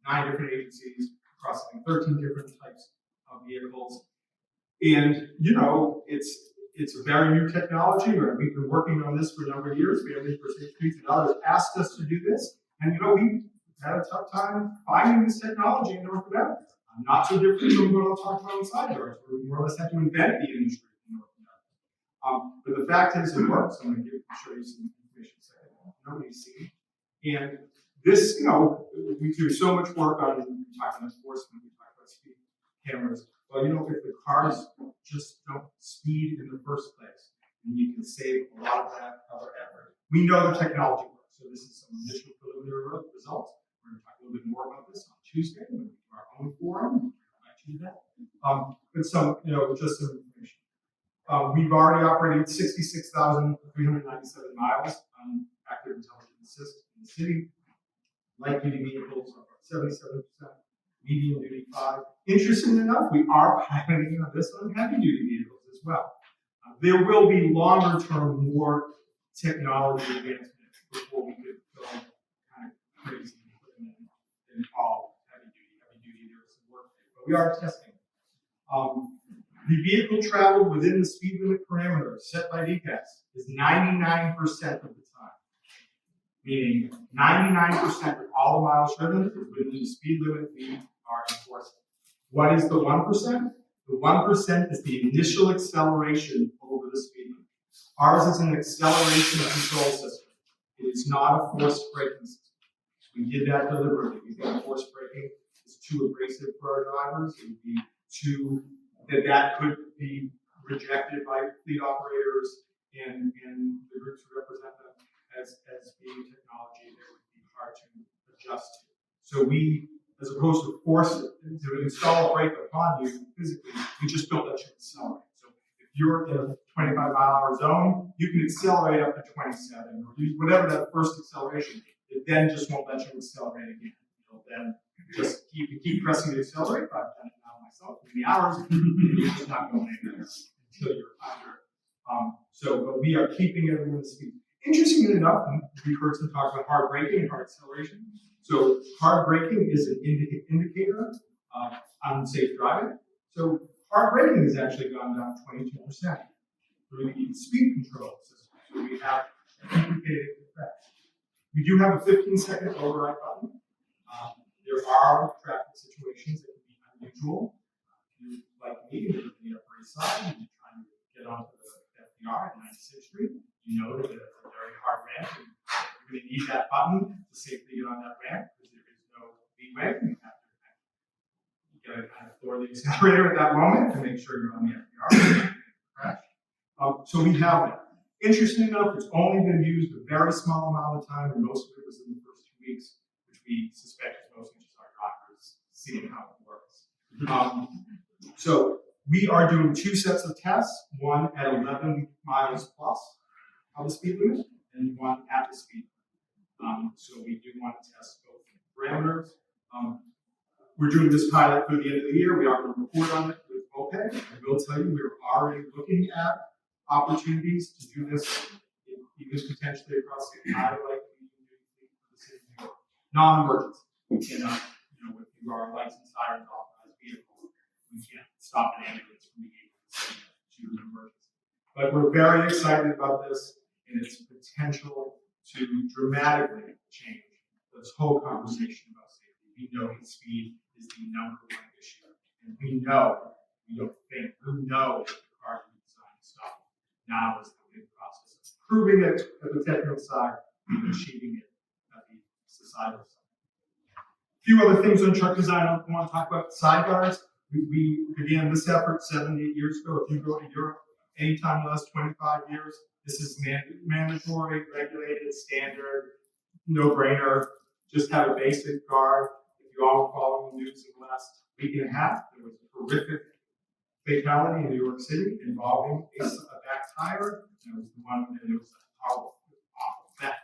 9 different agencies across 13 different types of vehicles. And it's a very new technology, right? We've been working on this for a number of years. Families for Safe Streets and others asked us to do this. And we had a tough time finding this technology in North America. Not so different from what I'll talk about in sidebars, where we more or less had to invent the industry in North America. But the fact is, it works. I'm going to show you some information second. Nobody's seen. And this, we do so much work on talking enforcement, we talk about speed cameras. Well, if the cars just don't speed in the first place, and you can save a lot of that other effort. We know the technology works, so this is some initial preliminary results. We're going to talk a little bit more about this on Tuesday when we do our own forum. I choose that. But some, just some information. We've already operated 66,397 miles on active intelligent assist in the city. Light duty vehicles are about 77%, medium duty 5%. Interestingly enough, we are piloting this on heavy duty vehicles as well. There will be longer term, more technology advancement before we could go kind of crazy and put them in all heavy duty. Heavy duty, there is some work there, but we are testing. The vehicle traveled within the speed limit parameters set by DCAS is 99% of the time. Meaning 99% of all the miles driven is within the speed limit we are enforcing. What is the 1%? The 1% is the initial acceleration over the speed limit. Ours is an acceleration control system. It is not a forced braking system. We did that deliberately. We think forced braking is too abrasive for our drivers. It would be too, that could be rejected by fleet operators and the groups who represent them as being technology that would be hard to adjust to. So we, as opposed to force it, to install a brake upon you physically, we just don't let you accelerate. So if you're in a 25-mile-an-hour zone, you can accelerate up to 27, or use whatever that first acceleration. It then just won't let you accelerate again. It'll then just keep pressing the accelerator. I've done it now myself for many hours, and you're just not going anywhere until you're under. But we are keeping everyone speed. Interestingly enough, we've heard some talk about hard braking and hard acceleration. So hard braking is an indicator of unsafe driving. So hard braking has actually gone down 22% through the speed control system. So we have indicated effects. We do have a 15-second override button. There are traffic situations that can be unusual. If you, like me, you're in the Upper East Side and you're trying to get onto the FDR at 96th Street, you know that it's a very hard ramp, and you're going to need that button to safely get on that ramp because there is no leeway. You have to kind of floor the accelerator at that moment to make sure you're on the FDR. Crash. So we have that. Interesting enough, it's only been used a very small amount of time, and most of it was in the first 2 weeks, which we suspect is mostly just our drivers seeing how it works. So we are doing 2 sets of tests, one at 11 miles plus of the speed limit, and one at the speed limit. So we do want to test both parameters. We're doing this pilot through the end of the year. We are going to report on it with OPEC. I will tell you, we're already looking at opportunities to do this, even potentially across the entire like we do for the city of New York. Non-emergency. We cannot, if you are licensed sirens authorized vehicle, we can't stop an ambulance from being able to do an emergency. But we're very excited about this and its potential to dramatically change this whole conversation about safety. We know that speed is the #1 issue, and we know We don't think, we know that the car can be designed to stop. Now is the big process of proving it at the technical side and achieving it at the societal side. A few other things on truck design I want to talk about. Sideguards. We began this effort 7 to 8 years ago. If you go to Europe, anytime in the last 25 years, this is mandatory, regulated, standard, no-brainer. Just have a basic guard. If you all were following the news in the last week and a half, there was a horrific fatality in New York City involving a back tire. It was the one, and it was a horrible, awful death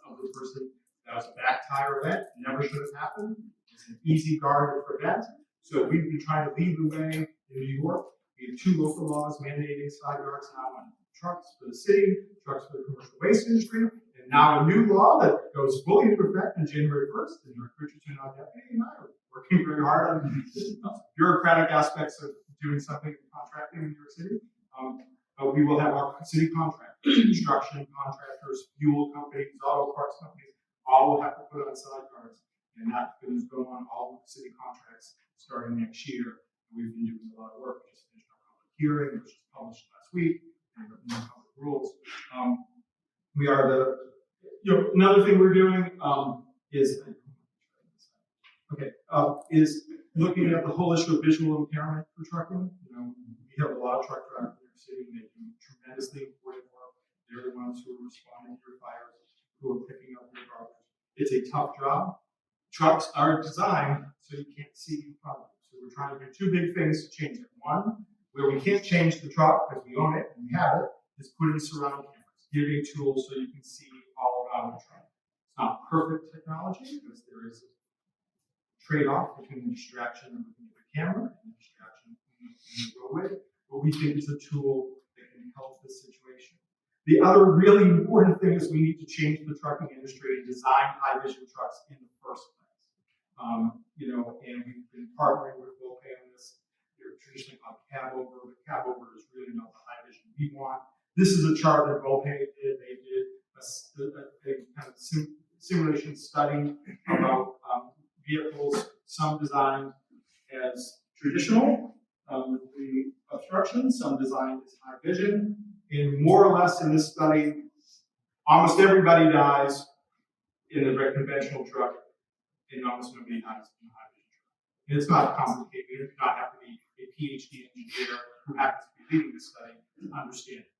of the person. That was a back tire event. Never should have happened. It's an easy guard to prevent. So we've been trying to lead the way in New York. We have 2 local laws mandating side guards now on trucks for the city, trucks for the commercial waste industry, and now a new law that goes fully into effect on January 1st. And Rick Richardson, our deputy, and I are working very hard on bureaucratic aspects of doing something in contracting in New York City. But we will have our city contractors, construction contractors, fuel companies, auto parts companies, all will have to put on side guards. And that is going on all the city contracts starting next year. We've been doing a lot of work. We just finished our public hearing, which was published last week, and the new public rules. We are another thing we're doing is looking at the whole issue of visual impairment for trucking. We have a lot of truck drivers in New York City, and they do tremendously important work. They're the ones who are responding to your fires, who are picking up your garbage. It's a tough job. Trucks are designed so you can't see in front of you. So we're trying to do 2 big things to change it. One, where we can't change the truck because we own it and we have it, is put in surround cameras, giving tools so you can see all around the truck. It's not perfect technology because there is a trade-off between the distraction of looking at the camera and the distraction in the roadway, but we think it's a tool that can help this situation. The other really important thing is we need to change the trucking industry and design high-vision trucks in the first place. And we've been partnering with Volpe on this. They're traditionally called cab over, but cab over is really not the high-vision we want. This is a chart that Volpe did. They did a kind of simulation study about vehicles, some designed as traditional with the obstruction, some designed as high vision. And more or less in this study, almost everybody dies in the conventional truck, and almost nobody dies in the high vision truck. And it's not complicated. You do not have to be a PhD engineer who happens to be leading this study to understand it.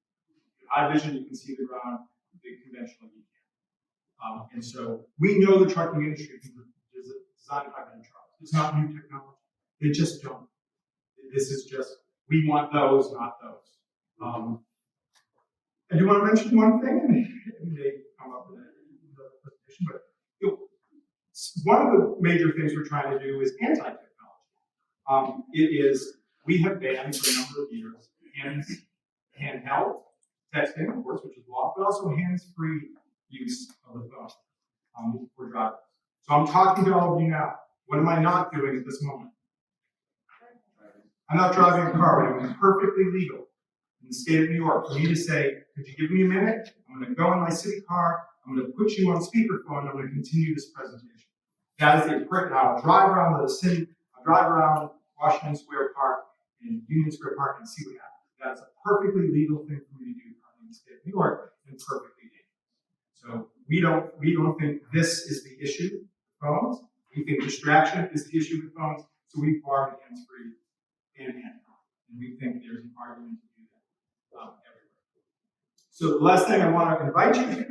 In high vision, you can see the ground. The conventional, you can't. And so we know the trucking industry is designed high vision trucks. It's not new technology. They just don't. This is just, we want those, not those. I do want to mention one thing, it may come up in the presentation, but one of the major things we're trying to do is anti-technology. We have banned for a number of years handheld texting, of course, which is law, but also hands-free use of the phone for drivers. So I'm talking to all of you now. What am I not doing at this moment? I'm not driving a car, but it's perfectly legal in the state of New York for me to say, could you give me a minute? I'm going to go in my city car, I'm going to put you on speakerphone, I'm going to continue this presentation. That is a perfect, I'll drive around the city, I'll drive around Washington Square Park and Union Square Park and see what happens. That is a perfectly legal thing for me to do in the state of New York and perfectly legal. So we don't think this is the issue with phones. We think distraction is the issue with phones, so we barred hands-free and handheld. And we think there's an argument to do that everywhere. So the last thing I want to invite you to,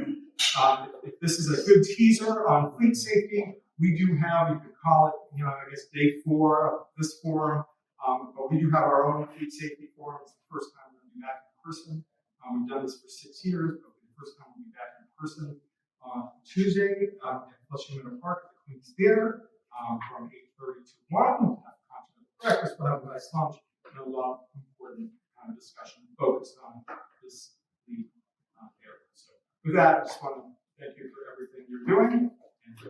if this is a good teaser on fleet safety, we do have, you could call it, I guess day 4 of this forum, but we do have our own fleet safety forum. It's the first time we'll be back in person. We've done this for 6 years, but the first time we'll be back in person on Tuesday at Flushing Park at the Queen's Theater from 8:30 to 1. We'll have continental breakfast, we'll have a nice lunch, and a lot of important discussion focused on this fleet area. So with that, I just want to thank you for everything you're doing. And for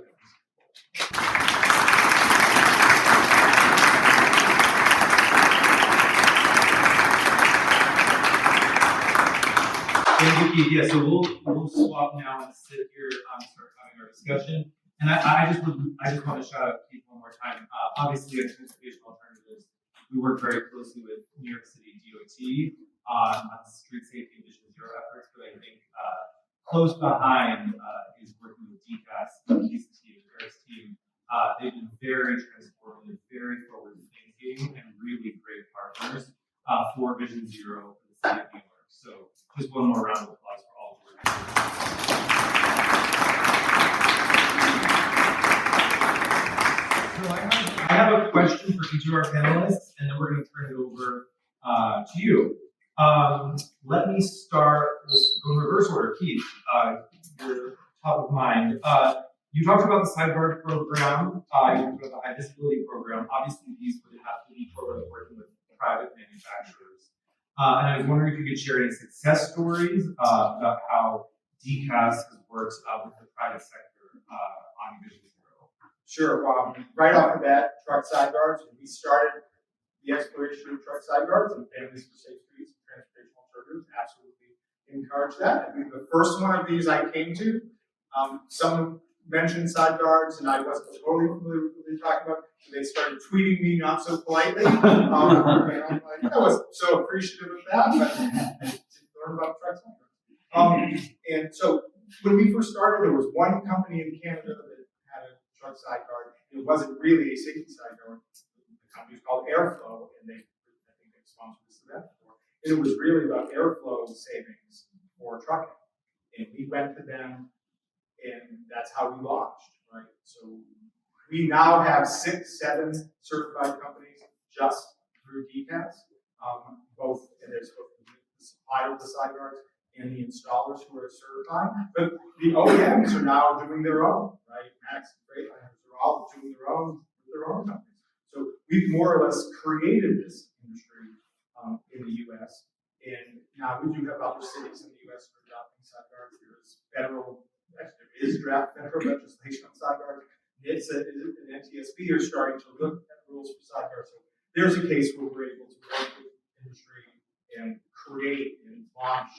Thank you, Keith. Yeah, so we'll swap now and sit here and start having our discussion. And I just want to shout out Keith one more time. Obviously, at Transportation Alternatives, We work very closely with New York City DOT on street safety and Vision Zero efforts, but I think close behind is working with DCAS, Keith's team, Eric's team. They've been very transformative, very forward thinking, and really great partners for Vision Zero for the city of New York. So just one more round of applause for all of work. So I have a question for each of our panelists, and then we're going to turn it over to you. Let me start, we'll go in reverse order. Keith, you're top of mind. You talked about the Sideguard program, you talked about the high visibility program. Obviously, these would have to be programs working with private manufacturers. And I was wondering if you could share any success stories about how DCAS has worked with the private sector on Vision Zero. Sure. Right off the bat, truck sideguards. We started the exploration of truck sideguards and families for safe streets and transportation alternatives. Absolutely encourage that. I think the first one of these I came to, someone mentioned sideguards, and I wasn't totally familiar with what they were talking about. So they started tweeting me not so politely. I was so appreciative of that, but I didn't learn about truck sideguards. And so when we first started, there was one company in Canada that had a truck sideguard. It wasn't really a safety sideguard. The company was called Airflow, and I think they sponsored this event before. And it was really about airflow savings for trucking. And we went to them, and that's how we launched, right? So we now have 6, 7 certified companies just through DCAS, both, and there's both the supplier of the sideguards and the installers who are certified. But the OEMs are now doing their own, right? Max and Freightliners are all doing their own companies. So we've more or less created this industry in the U.S. And now we do have other cities in the U.S. who are adopting sideguards. There is draft federal legislation on sideguards. NHTSA and NTSB are starting to look at rules for sideguards. So there's a case where we're able to work with industry and create and launch.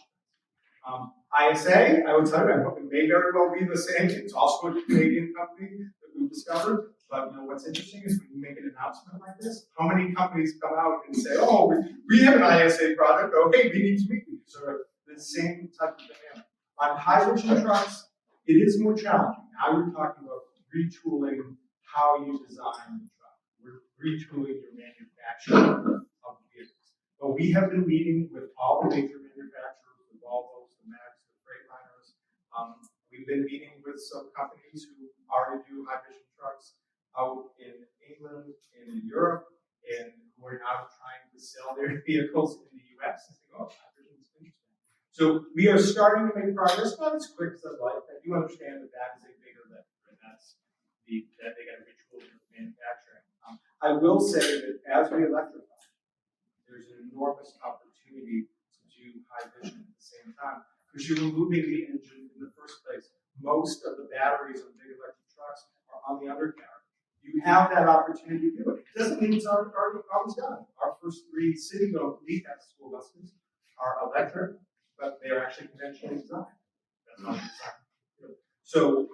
ISA, I would tell you, it may very well be the same. It's also a Canadian company that we've discovered. But what's interesting is when you make an announcement like this, how many companies come out and say, "Oh, we have an ISA product. Oh, hey, we need to meet you." So the same type of dynamic. On high-vision trucks, it is more challenging. Now you're talking about retooling how you design the truck. We're retooling your manufacturing of the vehicles. But we have been meeting with all the major manufacturers, the Volvos, the Max, the Freightliners. We've been meeting with some companies who already do high-vision trucks out in England and in Europe, and who are now trying to sell their vehicles in the U.S. and think, "Oh, high-vision is interesting." So we are starting to make progress, not as quick as I'd like. I do understand that is a bigger lift, and that they got to retool their manufacturing. I will say that as we electrify, there's an enormous opportunity to do high vision at the same time, because you're removing the engine in the first place. Most of the batteries on big electric trucks are on the undercarriage. You have that opportunity to do it. It doesn't mean it's already always done. Our first 3 city-owned DCAS school buses are electric, but they are actually conventionally designed. That's not designed. So,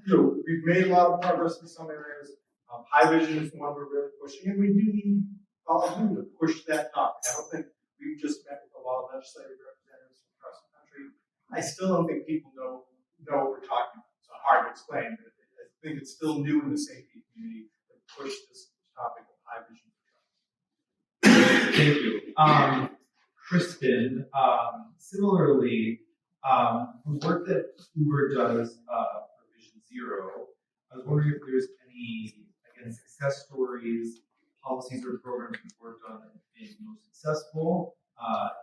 we've made a lot of progress in some areas. High vision is one we're really pushing, and we do need all of you to push that up. I don't think we've just met with a lot of legislative representatives across the country. I still don't think people know what we're talking about. It's hard to explain, but I think it's still new in the safety community to push this topic of high vision. Thank you. Kristen, similarly, the work that Uber does for Vision Zero, I was wondering if there's any, again, success stories, policies or programs you've worked on that have been most successful,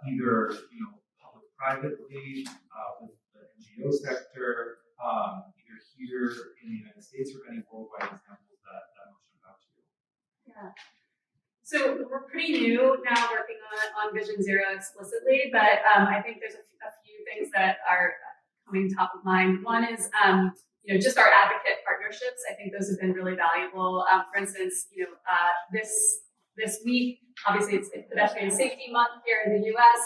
either public-privately, with the NGO sector, either here in the United States or any worldwide examples that most about you. Yeah. So we're pretty new now working on Vision Zero explicitly, but I think there's a few things that are coming top of mind. One is just our advocate partnerships. I think those have been really valuable. For instance, this week. Obviously, it's Pedestrian Safety Month here in the U.S.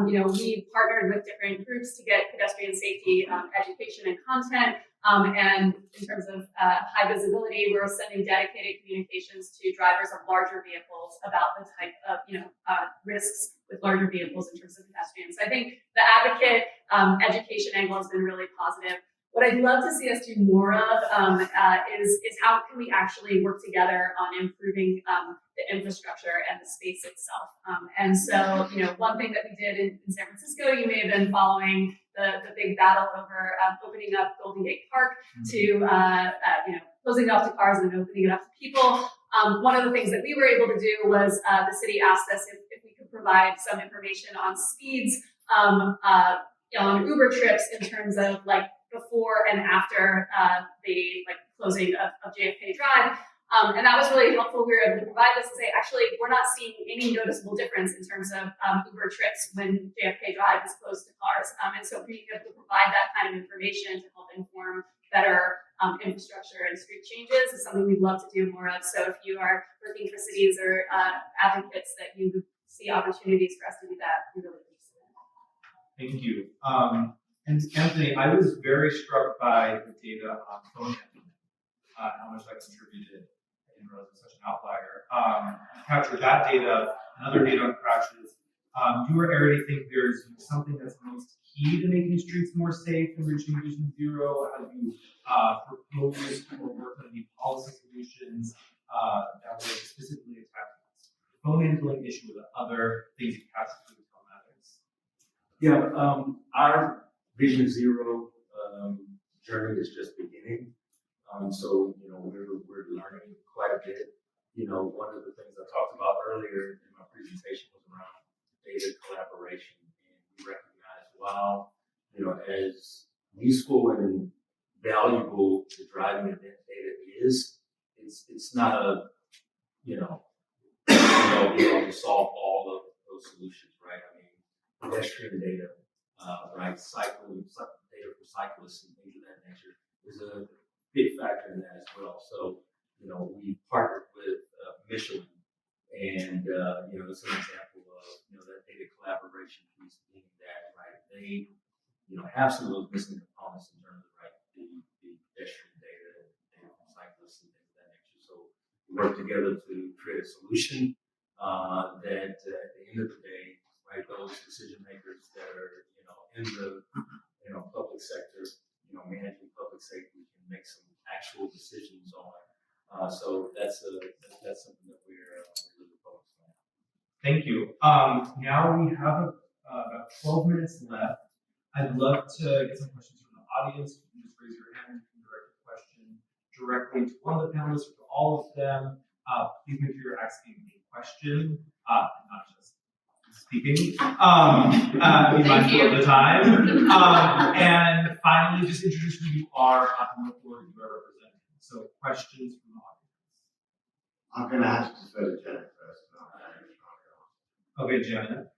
We partnered with different groups to get pedestrian safety education and content. And in terms of high visibility, we're sending dedicated communications to drivers of larger vehicles about the type of risks with larger vehicles in terms of pedestrians. So I think the advocate education angle has been really positive. What I'd love to see us do more of is how can we actually work together on improving the infrastructure and the space itself. And so, one thing that we did in San Francisco, you may have been following the big battle over opening up Golden Gate Park to, closing it off to cars and opening it up to people. One of the things that we were able to do was the city asked us if we could provide some information on speeds on Uber trips in terms of before and after the closing of JFK Drive. And that was really helpful. We were able to provide this and say, actually, we're not seeing any noticeable difference in terms of Uber trips when JFK Drive is closed to cars. And so being able to provide that kind of information to help inform better infrastructure and street changes is something we'd love to do more of. So if you are working for cities or advocates that you see opportunities for us to do that, we're really interested in that. Thank you. And Anthony, I was very struck by the data on phone handling, how much that contributed. I didn't realize it was such an outlier. You captured that data, another data on crashes. Do you or Arity think there's something that's most key to making streets more safe and reaching Vision Zero? How do you propose or work on any policy solutions that would specifically attack this phone handling issue with other things you captured through telematics? Yeah, our Vision Zero journey is just beginning. So, we're learning quite a bit. One of the things I talked about earlier in my presentation was around data collaboration. And we recognize, as useful and valuable the driving event data is, it's not a, be able to solve all of those solutions, right? I mean, pedestrian data, right? Data for cyclists and things of that nature is a big factor in that as well. So, we partnered with Michelin, and it's an example of that data collaboration piece, meaning that they have some of those missing components in terms of the pedestrian data from cyclists and things of that nature. So we work together to create a solution that at the end of the day, those decision makers that are in the public sector, managing public safety can make some actual decisions on. So that's something that we're really focused on. Thank you. Now we have about 12 minutes left. I'd love to get some questions from the audience. You can just raise your hand. You can direct a question directly to one of the panelists or to all of them. Please make sure you're asking a question, not just speaking. Be mindful of the time. And finally, just introduce who you are and what board you are representing. So questions from the audience. I'm going to have to defer to Janet first. Okay, Janet.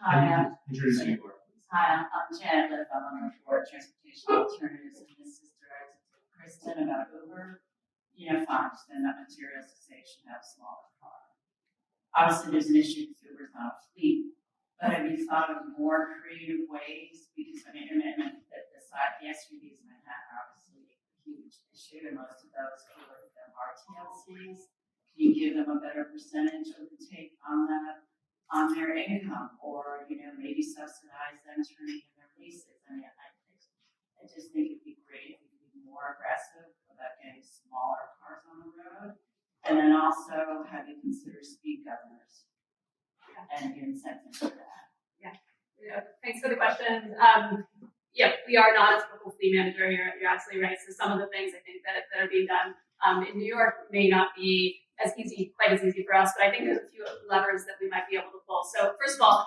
Hi, Introduce who you are. I'm Janet Liff. I'm on the board of Transportation Alternatives, and this is directed to Kristen about Uber. Fine, then that material cessation have a smaller car. Obviously, there's an issue because Uber's not a fleet, but have you thought of more creative ways? Because the SUVs in Manhattan are obviously a huge issue, and most of those are TLCs. Can you give them a better percentage of the take on that? On their income, or maybe subsidize them turning in their leases. I just think it'd be great if we could be more aggressive about getting smaller cars on the road, and then also have you consider speed governors and the incentives for that. Thanks for the question. We are not a typical fleet manager. You're absolutely right. So some of the things I think that are being done in New York may not be quite as easy for us, but I think there's a few levers that we might be able to pull. So first of all,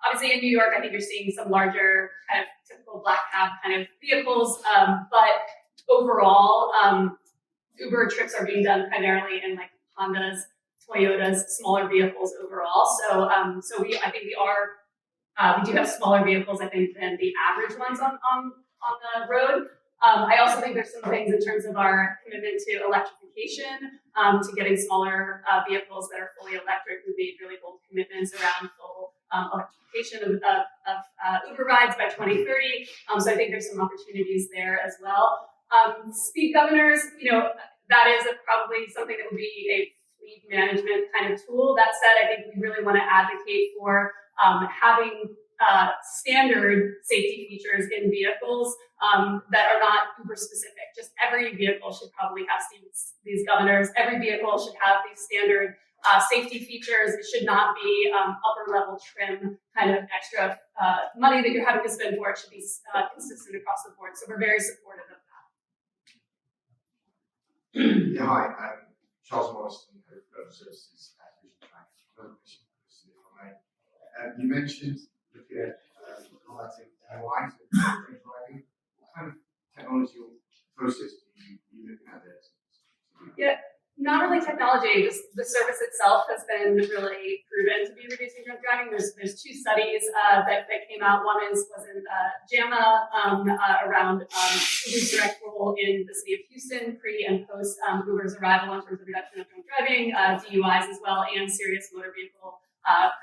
obviously in New York, I think you're seeing some larger kind of typical black cab kind of vehicles, but overall, Uber trips are being done primarily in Hondas, Toyotas, smaller vehicles overall. So we do have smaller vehicles, I think, than the average ones on the road. I also think there's some things in terms of our commitment to electrification, to getting smaller vehicles that are fully electric. We've made really bold commitments around full electrification of Uber rides by 2030. So I think there's some opportunities there as well. Speed governors, that is probably something that would be a fleet management kind of tool. That said, I think we really want to advocate for having standard safety features in vehicles that are not Uber specific. Just every vehicle should probably have these governors. Every vehicle should have these standard safety features. It should not be upper level trim kind of extra money that you're having to spend for it. Should be consistent across the board. So we're very supportive of that. Yeah, hi, I'm Charles Morrison, Head of Services at Vision Track. You mentioned looking at highlighting DIY, so driving. What kind of technology or process are you looking at there? Yeah, not really technology. Just the service itself has been really proven to be reducing drunk driving. There's two studies that came out. One was in JAMA around Uber's direct role in the city of Houston pre and post Uber's arrival in terms of reduction of drunk driving, DUIs as well, and serious motor vehicle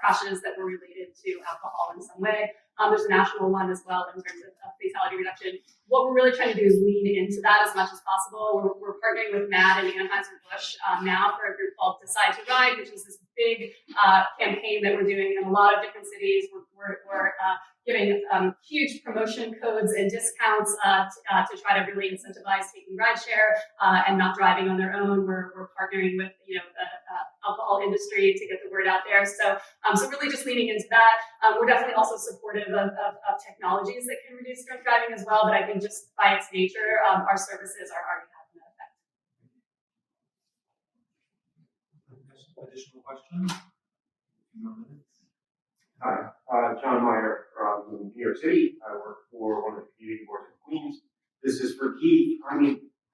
crashes that were related to alcohol in some way. There's a national one as well in terms of fatality reduction. What we're really trying to do is lean into that as much as possible. We're partnering with MAD and Anheuser-Busch now for a group called Decide to Ride, which is this big campaign that we're doing in a lot of different cities. We're giving huge promotion codes and discounts to try to really incentivize taking rideshare and not driving on their own. We're partnering with the alcohol industry to get the word out there. So really just leaning into that. We're definitely also supportive of technologies that can reduce drunk driving as well. But I think just by its nature, our services are already having that effect. Additional questions? Hi, John Meyer from New York City. I work for one of the community boards in Queens. This is for Keith.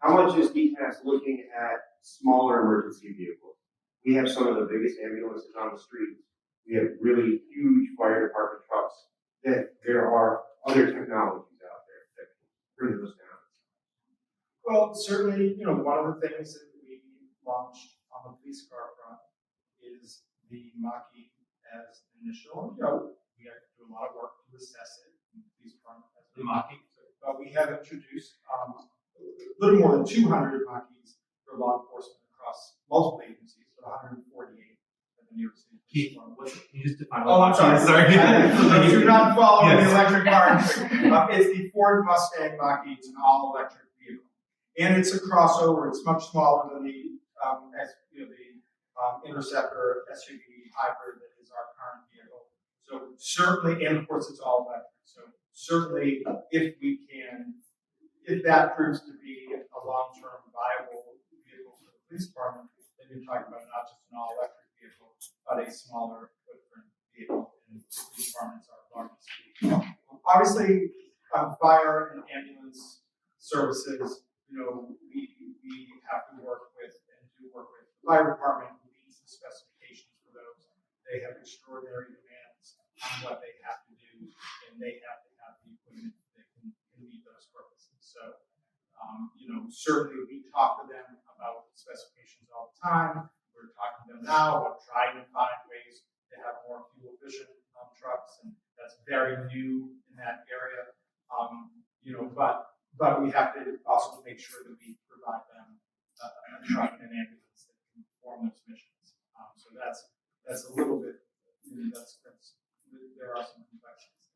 How much is DTAS looking at smaller emergency vehicles? We have some of the biggest ambulances on the street. We have really huge fire department trucks. That there are other technologies out there that can bring those down. Well, certainly, one of the things that we launched on the police car front is the Mach-E as initial. We have to do a lot of work to assess it in the police department as the Mach-E. But we have introduced a little more than 200 Mach-Es for law enforcement across multiple agencies, so 148 in the New York City. Keith, can you just define Oh, I'm sorry. Sorry. Do not follow Yes. the electric car. It's the Ford Mustang Mach-E. It's an all-electric vehicle, and it's a crossover. It's much smaller than the Interceptor SUV hybrid that is our current vehicle. So certainly, and of course, it's all electric. So certainly, if that proves to be a long-term viable vehicle for the police department, then you're talking about not just an all-electric vehicle, but a smaller footprint vehicle. And the police departments are largest. Obviously, fire and ambulance services, we have to work with and do work with the fire department who meets the specifications for those. They have extraordinary demands on what they have to do, and they have to have the equipment that can meet those purposes. So, certainly we talk to them about specifications all the time. We're talking to them now about trying to find ways to have more fuel efficient trucks, and that's very new in that area. But we have to also make sure that we provide them a truck and an ambulance that can perform those missions. So that's a little bit. There are some complexities.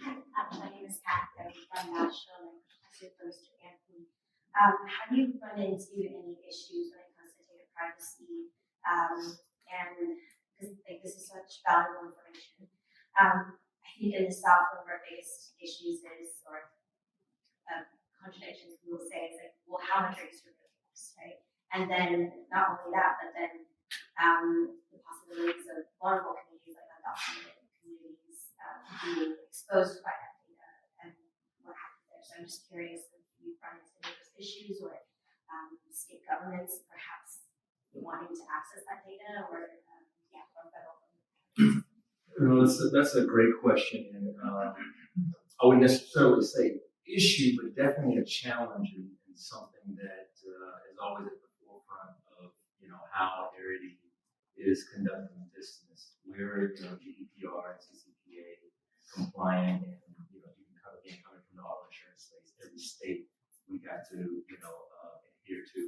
My name is Kat. I'm from Nashville, and I'm professor for Mr. Anthony. Have you run into any issues when it comes to data privacy? And because this is such valuable information. I think in the South, one of our biggest issues is, or contradictions we will say, is like, well, how much are you serving us, right? And then not only that, but then the possibilities of vulnerable communities like undocumented communities being exposed by that data and what happens there. So I'm just curious if you run into any of those issues, or state governments perhaps wanting to access that data, or from federal government. That's a great question, and I wouldn't necessarily say issue, but definitely a challenge and something that is always at the forefront of how Arity is conducting business. We're GDPR and CCPA compliant, and even coming from the auto insurance space, every state we got to adhere to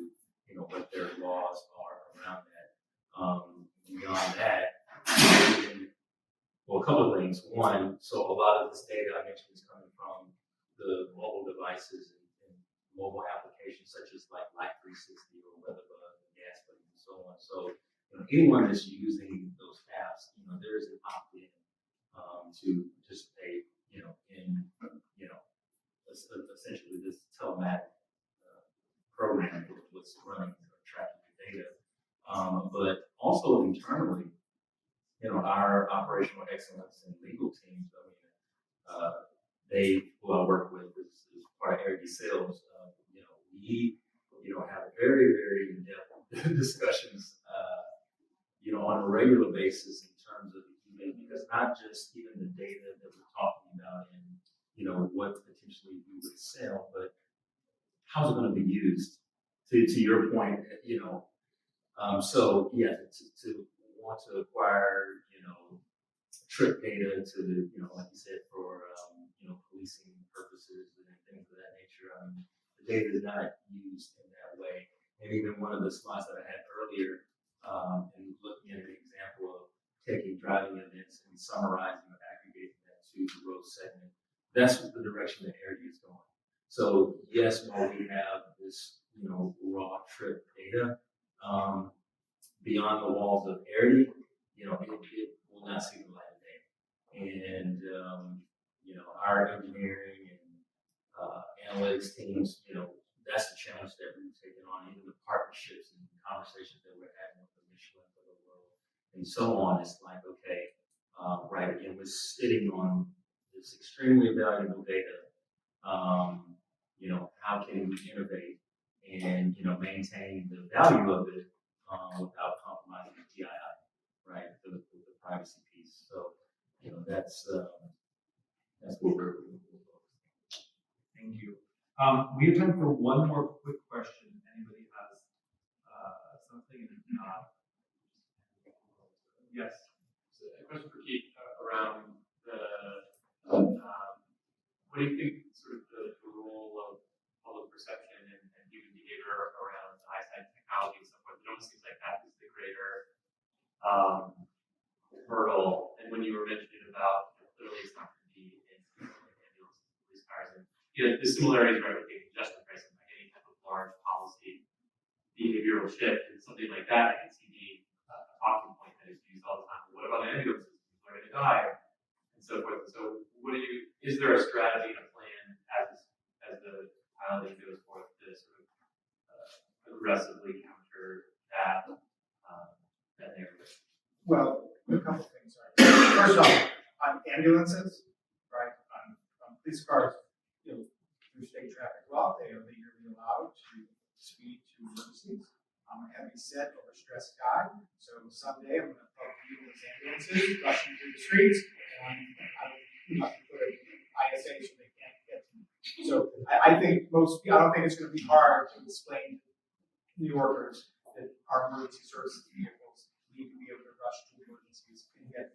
what their laws are around that. Beyond that, well, a couple of things. One, so a lot of this data I mentioned is coming from the mobile devices and mobile applications such as like Life 360 or Weatherbug and Gas Buddy and so on. So anyone that's using those apps, there is an opt-in to participate, in essentially this telematic program was running or tracking the data. But also internally, our operational excellence and legal teams, Dave, who I work with, is part of Arity Sales. We, have very, very in-depth discussions, on a regular basis in terms of because not just even the data that we're talking about and, what potentially we would sell, but how's it going to be used? To your point, so yeah, to want to acquire, trip data to, like you said, for, policing purposes and things of that nature. The data is not used in that way. And even one of the slides that I had earlier, and looking at an example of taking driving events and summarizing or aggregating that to the road segment, that's the direction that Arity is going. So yes, while we have this, raw trip data, beyond the walls of Arity, it will not see the light of day. And, our engineering and analytics teams, that's the challenge that we've taken on, even the partnerships and conversations that we're having with the Michelin of the world and so on. It's like, okay, right, again, we're sitting on this extremely valuable data. How can we innovate and, maintain the value of it without compromising the PII, right? The privacy piece. So, that's what we're Thank you. We have time for one more quick question. Anybody has something? Yes. So a question for Keith around the what do you think sort of the role of public perception and human behavior around eyesight technology and so forth? It almost seems like that is the greater hurdle. And when you were mentioning about clearly it's not going to be in ambulance police cars and the similarities are taking just pricing like any type of large policy behavioral shift and something like that I can see being a talking point that is used all the time. What about ambulances? People are going to die and so forth. So is there a strategy and a plan as the piloting goes forth to sort of aggressively counter that narrative? Well, a couple things. First off, on ambulances, right, on police cars, through state traffic law, they are legally allowed to speed to emergencies. I'm a heavy set, overstressed guy, so someday I'm going to plug people's ambulances rushing through the streets, and I'm going to put an ISA so they can't get to me. So I think I don't think it's going to be hard to explain to New Yorkers that our emergency services vehicles need to be able to rush to emergencies and get.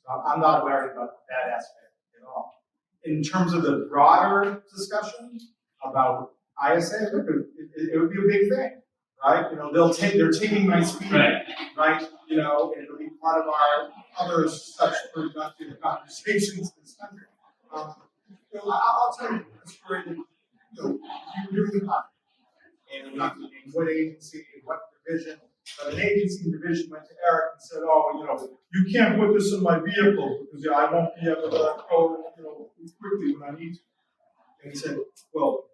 So I'm not worried about that aspect at all. In terms of the broader discussion about ISA, it would be a big thing, right? They're taking my speed, right? And it'll be part of our other such productive conversations in this country. I'll tell you a story that you're really hot. And I'm not in what agency, what division, but an agency and division went to Eric and said, "Oh, you can't put this in my vehicle because I won't be able to go, quickly when I need to." And he said, "Well,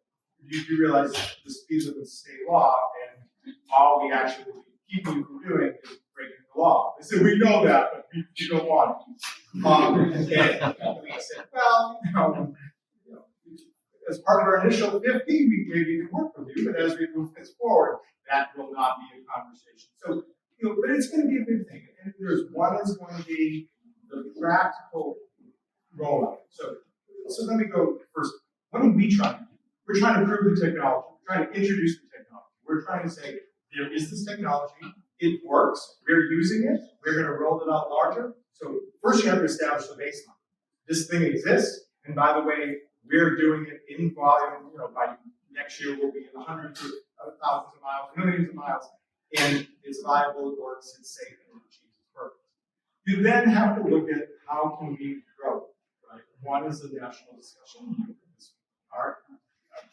you realize the speed limit is state law, and all we actually will be keeping you from doing is breaking the law." They said, "We know that, but we don't want it." And we said, "Well, as part of our initial 50, we maybe can work with you, but as we move this forward, that will not be a conversation." So, but it's going to be a big thing. And one is going to be the practical rollout. So let me go first What are we trying to do? We're trying to prove the technology. We're trying to introduce the technology. We're trying to say, there is this technology. It works. We're using it. We're going to roll it out larger. So first you have to establish the baseline. This thing exists. And by the way, we're doing it in volume. By next year, we'll be in the hundreds of thousands of miles, millions of miles. And it's viable, it works, it's safe, and it achieves its purpose. You then have to look at how can we grow, right? One is the national discussion. Our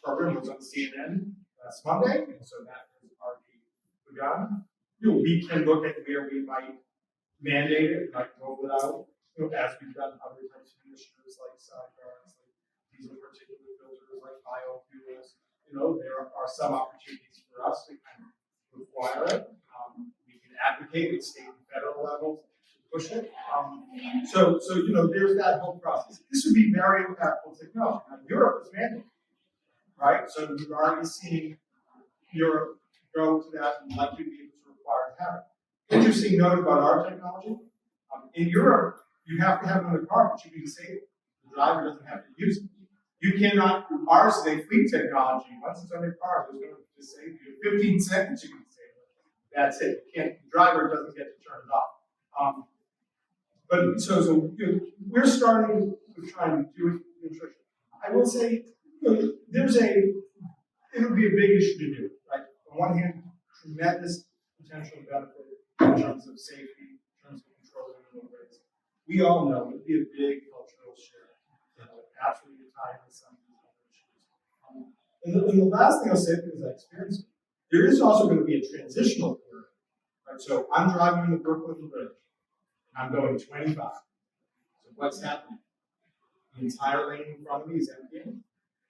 program was on CNN last Monday, and so that has already begun. We can look at where we might mandate it, like roll it out, as we've done other types of initiatives like sidecars, like diesel particulate filters, like biofuels. There are some opportunities for us to kind of require it. We can advocate at state and federal level to push it. So there's that whole process. This would be very impactful technology. Now, Europe is mandated, right? So we've already seen Europe go to that and likely be able to require to have it. Interesting note about our technology. In Europe, you have to have it in the car, but you can disable it. The driver doesn't have to use it. You cannot, ours is a fleet technology. Once it's on your car, there's going to disable you. 15 seconds you can disable it. That's it. The driver doesn't get to turn it off. But so we're starting to try and do it nutrition. I will say, it'll be a big issue to do. Right? On one hand, tremendous potential benefit in terms of safety, in terms of controlling animal rates. We all know it'll be a big cultural shift. Absolutely tied to some of these other issues. And the last thing I'll say, because I experienced it, there is also going to be a transitional period. Right? So I'm driving in the Brooklyn Bridge, and I'm going 25. So what's happening? The entire lane in front of me is emptying,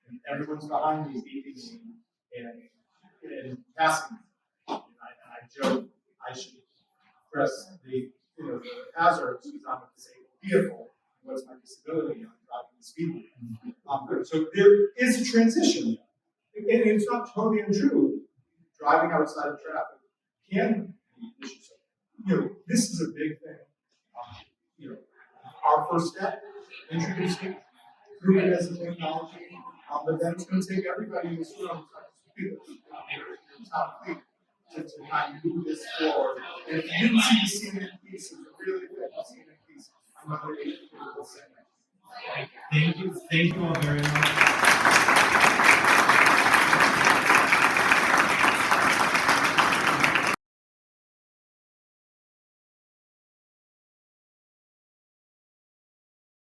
and everyone's behind me is beeping me and passing me. And I joke I should press the hazards because I'm a disabled vehicle. What's my disability? I'm driving the speed limit. So there is a transition, and it's not totally untrue. Driving outside of traffic can be an issue. So, this is a big thing. Our first step, introducing, proving it as a technology, but then it's going to take everybody in this room, to kind of move this forward. And if you didn't see the CNN piece, it's a really good CNN piece. I'm going to say. Thank you all very much.